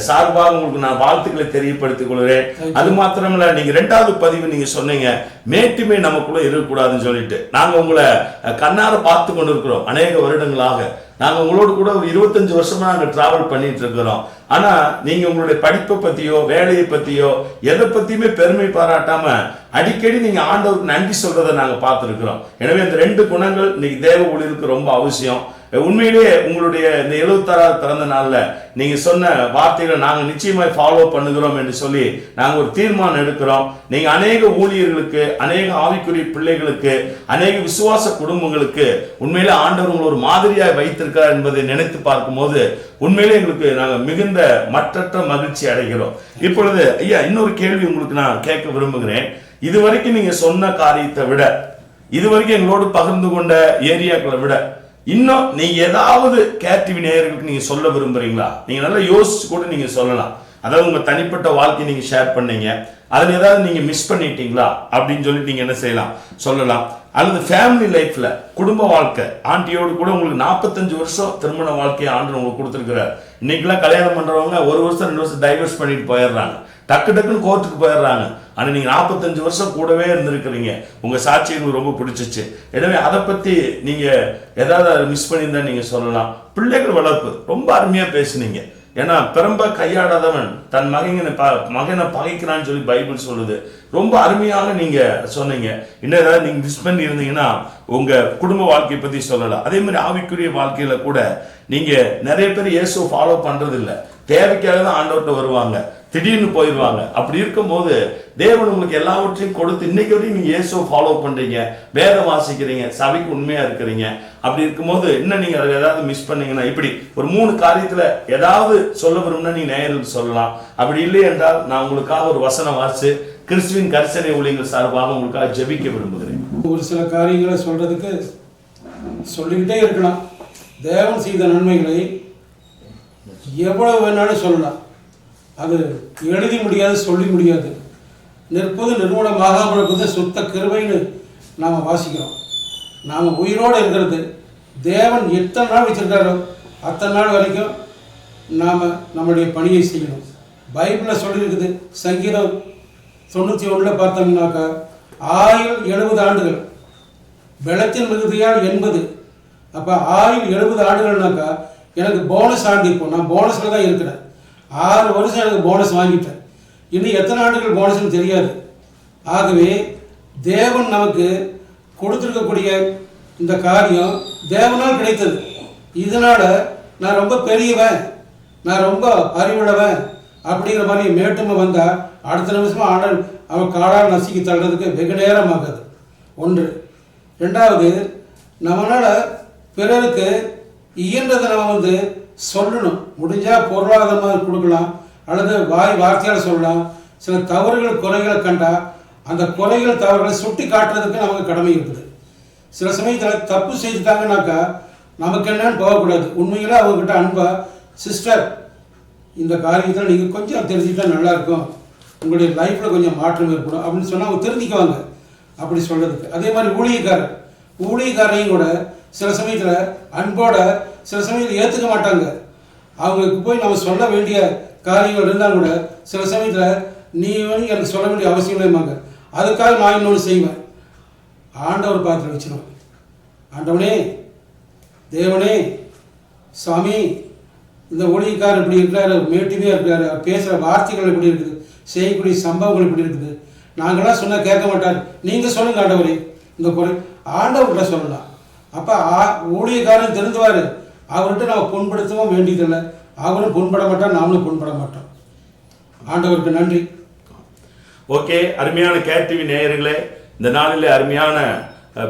சார்பாக உங்களுக்கு நான் வாழ்த்துக்களை தெரியப்படுத்திக் கொள்கிறேன். அது மாத்திரமல்ல, நீங்க 2வது பதிவு நீங்க சொன்னீங்க மேட்டுமே நமக்குள்ள இருக்கக்கூடாதுன்னு சொல்லிட்டு. நாங்க உங்களை கண்ணார பார்த்து கொண்டு இருக்கிறோம் அநேக வருடங்களாக. நாங்க உங்களோடு கூட ஒரு 25 வருஷமா நாங்க டிராவல் பண்ணிட்டு இருக்கிறோம். ஆனா நீங்க உங்களுடைய படிப்பை பத்தியோ வேலையை பத்தியோ எதை பத்தியுமே பெருமை பாராட்டாம அடிக்கடி நீங்க ஆண்டவருக்கு நன்றி சொல்றதை நாங்க பார்த்துருக்கிறோம். எனவே இந்த 2 குணங்கள் இன்னைக்கு தேவ ஊழியருக்கு ரொம்ப அவசியம். உண்மையிலேயே உங்களுடைய இந்த 76வது பிறந்த நாள்ல நீங்க சொன்ன வார்த்தைகளை நாங்க நிச்சயமாய் ஃபாலோ பண்ணுகிறோம் என்று சொல்லி நாங்க ஒரு தீர்மானம் எடுக்கிறோம். நீங்க அநேக ஊழியர்களுக்கு, அநேக ஆவிக்குரிய பிள்ளைகளுக்கு, அநேக விசுவாச குடும்பங்களுக்கு உண்மையிலே ஆண்டவர் உங்களை ஒரு மாதிரியாய் வைத்திருக்கிறார் என்பதை நினைத்து பார்க்கும்போது உண்மையிலே எங்களுக்கு நாங்க மிகுந்த மற்றற்ற மகிழ்ச்சி அடைகிறோம். இப்பொழுது ஐயா, இன்னொரு கேள்வி உங்களுக்கு நான் கேட்க விரும்புகிறேன். இதுவரைக்கும் நீங்க சொன்ன காரியத்தை விட, இதுவரைக்கும் எங்களோடு பகிர்ந்து கொண்ட ஏரியாக்களை விட இன்னும் நீங்க ஏதாவது கேடிவி நேயர்களுக்கு நீங்க சொல்ல விரும்புறீங்களா? நீங்க நல்லா யோசிச்சு கூட நீங்க சொல்லலாம். அதாவது உங்க தனிப்பட்ட வாழ்க்கையை நீங்க ஷேர் பண்ணீங்க, அதுல ஏதாவது நீங்க மிஸ் பண்ணிட்டீங்களா அப்படின்னு சொல்லி நீங்க என்ன செய்யலாம், சொல்லலாம். அல்லது ஃபேமிலி லைஃப்ல, குடும்ப வாழ்க்கை, ஆண்டியோடு கூட உங்களுக்கு 45 வருஷம் திருமண வாழ்க்கையை ஆண்டு உங்களுக்கு கொடுத்துருக்கிறார். இன்னைக்கெல்லாம் கல்யாணம் பண்றவங்க 1 வருஷம் 2 வருஷம் டைவர்ஸ் பண்ணிட்டு போயிடுறாங்க, டக்குன்னு கோர்ட்டுக்கு போயிடுறாங்க. ஆனா நீங்க 45 வருஷம் கூடவே இருந்திருக்கிறீங்க. உங்க சாட்சி எனக்கு ரொம்ப பிடிச்சிச்சு. எனவே அதை பத்தி நீங்க ஏதாவது மிஸ் பண்ணியிருந்தா நீங்க சொல்லலாம். பிள்ளைகள் வளர்ப்பு ரொம்ப அருமையா பேசுனீங்க. ஏன்னா பெரும்ப கையாடாதவன் தன் மகனை பகைக்கிறான்னு சொல்லி பைபிள் சொல்லுது. ரொம்ப அருமையாக நீங்க சொன்னீங்க. இன்னும் ஏதாவது நீங்க மிஸ் பண்ணி இருந்தீங்கன்னா உங்க குடும்ப வாழ்க்கையை பத்தி சொல்லலாம். அதே மாதிரி ஆவிக்குரிய வாழ்க்கையில கூட நீங்க நிறைய பேர் இயேசுவை ஃபாலோ பண்றது இல்லை. தேவைக்காக தான் ஆண்டவர்கிட்ட வருவாங்க, திடீர்னு போயிடுவாங்க. அப்படி இருக்கும்போது தேவன் உங்களுக்கு எல்லாவற்றையும் கொடுத்து இன்னைக்கு வரைக்கும் நீங்க இயேசுவை ஃபாலோ பண்றீங்க, வேதம் வாசிக்கிறீங்க, சபைக்கு உண்மையா இருக்கிறீங்க. அப்படி இருக்கும்போது இன்னும் நீங்க அதை ஏதாவது மிஸ் பண்ணீங்கன்னா இப்படி ஒரு 3 காரியத்துல ஏதாவது சொல்ல விரும்பினா நீங்க நேயர்களுக்கு சொல்லலாம். அப்படி இல்லை என்றால் நான் உங்களுக்காக ஒரு வசனம் வாசிச்சு கிறிஸ்துவின் கரிசனை ஊழியர்கள் சார்பாக உங்களுக்காக ஜெபிக்க விரும்புகிறேன். ஒரு சில காரியங்களை சொல்றதுக்கு சொல்லிக்கிட்டே இருக்கலாம். தேவன் செய்த நன்மைகளை எவ்வளவு வேணாலும் சொல்லலாம். அது எழுதி முடியாது, சொல்லி முடியாது. நிற்பது நிர்மூலமாக பிறப்பது சுத்த கிருபைன்னு நாம் வாசிக்கிறோம். நாம் உயிரோடு இருக்கிறது தேவன் எத்தனை நாள் வச்சிருக்காரோ அத்தனை நாள் வரைக்கும் நாம் நம்மளுடைய பணியை செய்யணும். பைபிளில் சொல்லியிருக்குது. சங்கீதம் 91 பார்த்தோம்னாக்கா ஆயுள் 70 ஆண்டுகள், பலத்தின் மிகுதியால் 80. அப்போ ஆயுள் 70 ஆண்டுகள்னாக்கா எனக்கு போனஸ் ஆண்டு. இப்போ நான் போனஸில் தான் இருக்கிறேன். 6 வருஷம் எனக்கு போனஸ் வாங்கிட்டேன். இன்னும் எத்தனை ஆண்டுகள் போனஸ்ன்னு தெரியாது. ஆகவே தேவன் நமக்கு கொடுத்துருக்கக்கூடிய இந்த காரியம் தேவனால் கிடைத்தது. இதனால் நான் ரொம்ப பெரியவன், நான் ரொம்ப அறிவுள்ளவன் அப்படிங்கிற மாதிரி மேட்டுமை வந்தால் அடுத்த நிமிஷமாக ஆடல் அவன் காலால் நசுக்கி தள்ளுறதுக்கு வெகு நேரம் ஆகுது. 1. 2வது, நம்மளால் பிறருக்கு இயன்றதை நம்ம சொல்லணும். முடிஞ்சால் பொருளாதாரமாக கொடுக்கலாம், அல்லது வார்த்தையால் சொல்லலாம். சில தவறுகள் குறைகளை கண்டால் அந்த குறைகள் தவறுகளை சுட்டி காட்டுறதுக்கு நமக்கு கடமை இருக்குது. சில சமயத்தில் தப்பு செஞ்சுட்டாங்கனாக்கா நமக்கு என்னன்னு போகக்கூடாது. உண்மையில அவங்ககிட்ட அன்பா, சிஸ்டர் இந்த காரியத்தில் நீங்கள் கொஞ்சம் தெரிஞ்சுக்கிட்டா நல்லாயிருக்கும், உங்களுடைய லைஃப்பில் கொஞ்சம் மாற்றம் ஏற்படும் அப்படின்னு சொன்னால் அவங்க தெரிஞ்சுக்குவாங்க. அப்படி சொல்கிறதுக்கு. அதே மாதிரி ஊழியக்காரையும் கூட சில சமயத்தில் அன்போட சில சமயத்தில் ஏற்றுக்க மாட்டாங்க. அவங்களுக்கு போய் நம்ம சொல்ல வேண்டிய காரியங்கள் இருந்தால் கூட சில சமயத்தில் நீ எனக்கு சொல்ல வேண்டிய அவசியம் இல்லைம்பாங்க. அதுக்காக நான் இன்னொன்று செய்வேன். ஆண்டவர் பாத்திரம் வச்சிருவேன். ஆண்டவனே, தேவனே, சாமி, இந்த ஊழியக்காரர் இப்படி இருக்கிறாரு, மேட்டிவே இருக்கிறாரு, பேசுகிற வார்த்தைகள் எப்படி இருக்குது, செய்யக்கூடிய சம்பவங்கள் எப்படி இருக்குது, நாங்களாம் சொன்னால் கேட்க மாட்டார். நீங்கள் சொல்லுங்க ஆண்டவரே, இந்த குறை ஆண்டவர்கிட்ட சொல்லலாம். அப்போ ஊழியக்காரன் திருந்துவார். அவர்கிட்ட நம்ம புண்படுத்தவும் வேண்டியதில்லை. அவரும் புண்பட மாட்டார், நாமளும் புண்பட மாட்டோம். ஆண்டவருக்கு நன்றி. ஓகே, அருமையான கேடிவி நேயர்களே, இந்த நாளில் அருமையான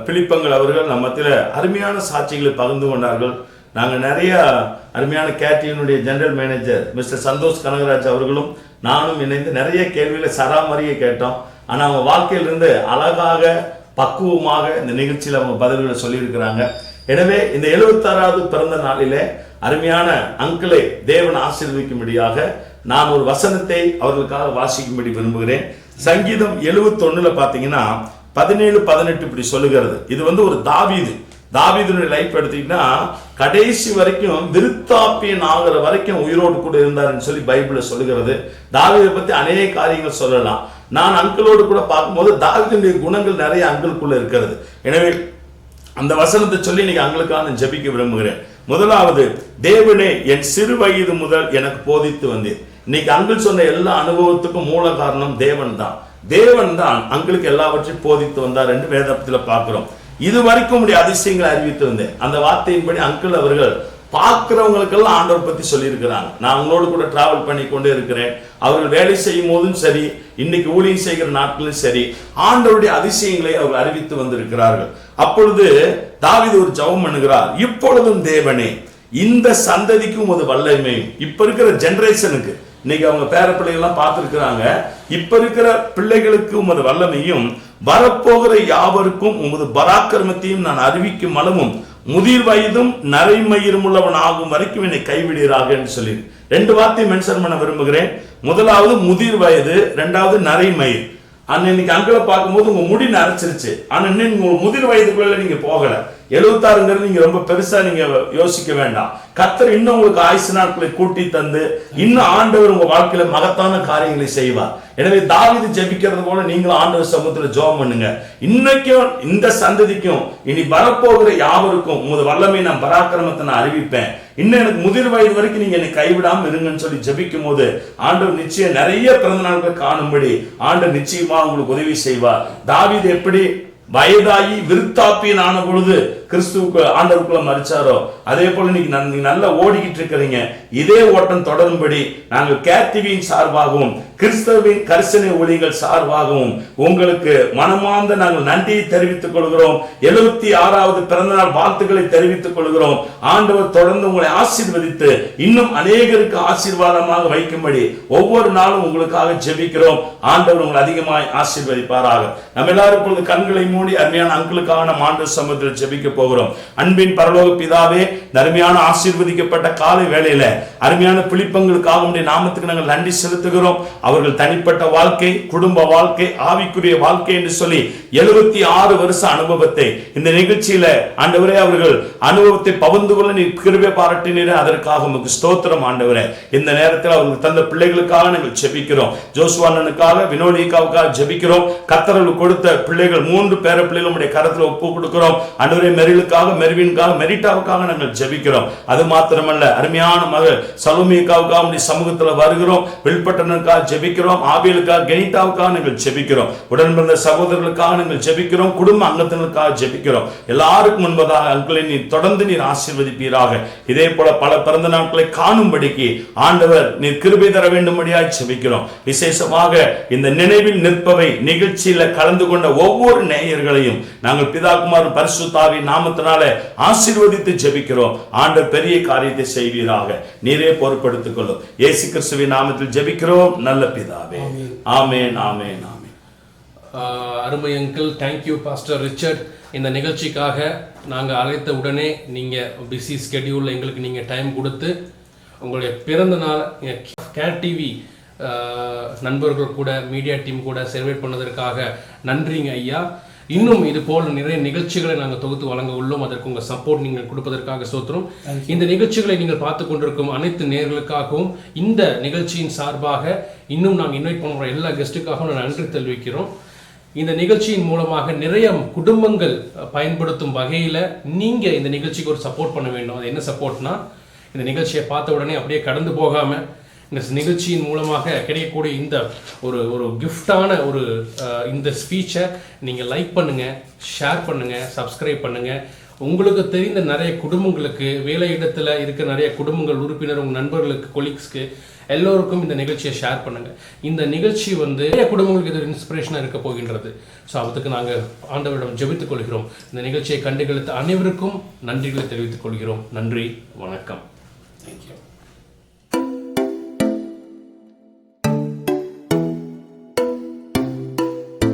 பிலிப்பங்கள் அவர்கள் நம்ம மத்தியில் அருமையான சாட்சிகளை பகிர்ந்து கொண்டார்கள். நாங்கள் நிறைய அருமையான கேடிவினுடைய general manager mister Santhosh Kanagaraj அவர்களும் நானும் இணைந்து நிறைய கேள்விகளை சராமரியை கேட்டோம். ஆனால் அவங்க வாழ்க்கையிலிருந்து அழகாக பக்குவமாக இந்த நிகழ்ச்சியில் அவங்க பதில்களை சொல்லியிருக்கிறாங்க. எனவே இந்த 76வது பிறந்த நாளிலே அருமையான அங்கிளை தேவன் ஆசீர்வதிக்கும்படியாக நான் ஒரு வசனத்தை அவர்களுக்காக வாசிக்கும்படி விரும்புகிறேன். சங்கீதம் 71 பார்த்தீங்கன்னா 17-18 இப்படி சொல்லுகிறது. இது ஒரு தாவீதுடைய லைஃப் எடுத்தீங்கன்னா கடைசி வரைக்கும் விருத்தாப்பியன் ஆகிற வரைக்கும் உயிரோடு கூட இருந்தாருன்னு சொல்லி பைபிள்ல சொல்லுகிறது. தாவீதை பத்தி அநேக காரியங்கள் சொல்லலாம். நான் அங்கிளோடு கூட பார்க்கும்போது தாவீதுடைய குணங்கள் நிறைய அங்கிளுக்குள்ள இருக்கிறது. எனவே அந்த வசனத்தை சொல்லி இன்னைக்கு அங்களுக்காக ஜெபிக்க விரும்புகிறேன். முதலாவது, தேவனே என் சிறு வயது முதல் எனக்கு போதித்து வந்தேன். இன்னைக்கு அங்கிள் சொன்ன எல்லா அனுபவத்துக்கும் மூல காரணம் தேவன் தான் அங்களுக்கு எல்லாவற்றையும் போதித்து வந்தார் என்று வேதத்தில் பார்க்கிறோம். இது வரைக்கும் உடைய அதிசயங்களை அறிவித்து வந்தேன். அந்த வார்த்தையின்படி அங்கிள் அவர்கள் பார்க்கிறவங்களுக்கெல்லாம் ஆண்டவர் பத்தி சொல்லியிருக்கிறாங்க. நான் அவங்களோடு கூட டிராவல் பண்ணி கொண்டே இருக்கிறேன். அவர்கள் வேலை செய்யும் போதும் சரி, இன்னைக்கு ஊழியம் செய்கிற நாட்களும் சரி, ஆண்டவருடைய அதிசயங்களை அவர்கள் அறிவித்து வந்திருக்கிறார்கள். அப்பொழுது தாவீது ஒரு ஜெபம் பண்ணுகிறார். இப்பொழுதும் தேவனே, இந்த சந்ததிக்கும் ஒரு வல்லமையும், இப்ப இருக்கிற ஜெனரேஷனுக்கு, இன்னைக்கு அவங்க பேர பிள்ளைகள்லாம் பார்த்துருக்கிறாங்க, இப்ப இருக்கிற பிள்ளைகளுக்கு உமது வல்லமையும் வரப்போகிற யாவருக்கும் உமது பராக்கிரமத்தையும் நான் அறிவிக்கும் அளவும் முதிர் வயதும் நரைமயிரும் உள்ளவன் ஆகும் வரைக்கும் என்னை கைவிடுகிறாக என்று சொல்லி 2 வார்த்தையை மென்ஷன் பண்ண விரும்புகிறேன். முதலாவது முதிர் வயது, 2வது நரைமயிர். இன்னைக்கு அங்கிளை பார்க்கும்போது உங்க முடி நரைச்சிருச்சு, ஆனா இன்னும் உங்க முதிர் வயதுக்குள்ள நீங்க போகல. 76ங்கிறது நீங்க ரொம்ப பெருசா நீங்க யோசிக்க வேண்டாம். கர்த்தர் இன்னும் உங்களுக்கு ஆயுசு நாட்களை கூட்டி தந்து இன்னும் ஆண்டவர் உங்க வாழ்க்கையில மகத்தான காரியங்களை செய்வார். எனவே தாவீது ஜெபிக்கிறது போல நீங்களும் ஆண்டவர் சமூகத்துல ஜெபம் பண்ணுங்க. இன்னைக்கும் இந்த சந்ததிக்கும் இனி வரப்போகிற யாவருக்கும் உமது வல்லமை நான் பராக்கிரமத்தை நான் அறிவிப்பேன். இன்னும் எனக்கு முதிர் வயது வரைக்கும் நீங்க என்னை கைவிடாம இருங்கன்னு சொல்லி ஜெபிக்கும் போது ஆண்டவர் நிச்சயம் நிறைய பிறந்த நாட்களை காணும்படி ஆண்டவர் நிச்சயமா உங்களுக்கு உதவி செய்வார். தாவீது எப்படி வயதாகி விருத்தாப்பியன் ஆன பொழுது கிறிஸ்துவுக்கு ஆண்டவருக்குள்ள மறிச்சாரோ, அதே போல நீங்க நல்லா ஓடிக்கிட்டு இருக்கிறீங்க. இதே ஓட்டம் தொடரும்படி நாங்கள் கேடிவியின் சார்பாகவும் கிறிஸ்தவின் கரிசனை ஊழியர்கள் சார்பாகவும் உங்களுக்கு மனமார்ந்த நாங்கள் நன்றியை தெரிவித்துக் கொள்கிறோம். 76வது பிறந்தநாள் வாழ்த்துக்களை தெரிவித்துக் கொள்கிறோம். ஆண்டவர் தொடர்ந்து உங்களை ஆசீர்வதித்து இன்னும் அநேகருக்கு ஆசீர்வாதமாக வைக்கும்படி ஒவ்வொரு நாளும் உங்களுக்காக ஜெபிக்கிறோம். ஆண்டவர் உங்களை அதிகமாய் ஆசீர்வதிப்பாராக. நம்ம எல்லாரும் இப்பொழுது கண்களை மூடி அருமையான அங்கிளுக்காக நம்ம ஆண்டவர் சமூகத்தில் ஜெபிக்க போகிறோம். அன்பின் பரலோக பிதாவே, அருமையான ஆசீர்வதிக்கப்பட்ட காலை வேளையில அருமையான பிலிப்பங்களுக்காக உம்முடைய நாமத்துக்கு நாங்கள் நன்றி செலுத்துகிறோம். அவர்கள் தனிப்பட்ட வாழ்க்கை, குடும்ப வாழ்க்கை, ஆவிக்குரிய வாழ்க்கை என்று சொல்லி 76 வருஷ அனுபவத்தை இந்த நிகழ்ச்சியில ஆண்டவரே அவர்கள் அனுபவத்தை பகிர்ந்து கொள்ள நீ கிருபை பாராட்டினீரே, அதற்காக உமக்கு ஸ்தோத்திரம் ஆண்டவரே. இந்த நேரத்தில் அவர்கள் தந்த பிள்ளைகளுக்காக நாங்கள் ஜெபிக்கிறோம். ஜோசுவானனுக்காக, வினோலிகாவுக்காக ஜெபிக்கிறோம். கர்த்தருக்கு கொடுத்த பிள்ளைகள் 3 பேர பிள்ளைகள் உம்முடைய கரத்தில் ஒப்பு கொடுக்கிறோம். ஆண்டவரே மெரிலுக்காக, மெர்வினுக்காக, மெரிட்டாவுக்காக நாங்கள் ஜெபிக்கிறோம். அது மாத்திரமல்ல, அருமையான மகள் சலோமிகாவுக்காக உம்முடைய சமூகத்தில் வருகிறோம். வில்பட்டனுக்காக ஜெபிக்கிறோம். ஆபியலுக்காக, கெனிட்டாவுக்காக நாங்கள் ஜெபிக்கிறோம். உடன் பிறந்த சகோதரர்களுக்காக நாங்கள் ஜெபிக்கிறோம். குடும்ப அங்கத்தினருக்காக ஜெபிக்கிறோம். எல்லாருக்கும் முன்பதாக அங்கிளை நீர் தொடர்ந்து நீர் ஆசீர்வதிப்பீராக. இதே போல பல பிறந்த நாட்களை காணும்படிக்கு ஆண்டவர் நீர் கிருபை தர வேண்டும்படியாய் ஜெபிக்கிறோம். விசேஷமாக இந்த நினைவில் நிற்பவை நிகழ்ச்சியில கலந்து கொண்ட ஒவ்வொரு நேயர்களையும் நாங்கள் பிதாகுமார் பரிசுத்தாவின் நாமத்தினால ஆசீர்வதித்து ஜெபிக்கிறோம். ஆண்டவர் பெரிய காரியத்தை செய்வீராக. நீரே பொறுப்படுத்திக் கொள்ளும். இயேசு கிறிஸ்துவின் நாமத்தில் ஜெபிக்கிறோம் நல்ல பிதாவே. ஆமென், ஆமென், ஆமென். அருமை அங்கிள், தேங்க்யூ பாஸ்டர் ரிச்சர்ட். இந்த நிகழ்ச்சிக்காக நாங்கள் அழைத்த உடனே நீங்கள் பிஸி ஸ்கெடியூலில் எங்களுக்கு நீங்கள் டைம் கொடுத்து உங்களுடைய பிறந்த நாள் கேட் டிவி நண்பர்கள் கூட, மீடியா டீம் கூட செலிப்ரேட் பண்ணதற்காக நன்றிங்க ஐயா. இன்னும் இது போல் நிறைய நிகழ்ச்சிகளை நாங்கள் தொகுத்து வழங்க உள்ளோம். அதற்கு உங்கள் சப்போர்ட் நீங்கள் கொடுப்பதற்காக சோத்திரம். இந்த நிகழ்ச்சிகளை நீங்கள் பார்த்து கொண்டிருக்கும் அனைத்து நேயர்களுக்காகவும் இந்த நிகழ்ச்சியின் சார்பாக இன்னும் நாங்கள் இன்வைட் பண்ணுற எல்லா கெஸ்ட்டுக்காகவும் நான் நன்றி தெரிவிக்கிறோம். இந்த நிகழ்ச்சியின் மூலமாக நிறைய குடும்பங்கள் பயன்படுத்தும் வகையில் நீங்கள் இந்த நிகழ்ச்சிக்கு ஒரு சப்போர்ட் பண்ண வேண்டும். அது என்ன சப்போர்ட்னா, இந்த நிகழ்ச்சியை பார்த்த உடனே அப்படியே கடந்து போகாமல் இந்த நிகழ்ச்சியின் மூலமாக கிடைக்கக்கூடிய இந்த ஒரு கிஃப்டான இந்த ஸ்பீச்சை நீங்கள் லைக் பண்ணுங்கள், ஷேர் பண்ணுங்கள், சப்ஸ்கிரைப் பண்ணுங்கள். உங்களுக்கு தெரிந்த நிறைய குடும்பங்களுக்கு, வேலை இடத்துல இருக்க நிறைய குடும்பங்கள் உறுப்பினர், உங்கள் நண்பர்களுக்கு, கொலீக்ஸ்க்கு எல்லோருக்கும் இந்த நிகழ்ச்சியை ஷேர் பண்ணுங்கள். இந்த நிகழ்ச்சி நிறைய குடும்பங்களுக்கு இது இன்ஸ்பிரேஷனாக இருக்க போகின்றது. ஸோ அதுக்கு நாங்கள் ஆண்டவரிடம் ஜெபித்துக் கொள்கிறோம். இந்த நிகழ்ச்சியை கண்டுகளித்த அனைவருக்கும் நன்றிகளை தெரிவித்துக் கொள்கிறோம். நன்றி, வணக்கம். தேங்க்யூ.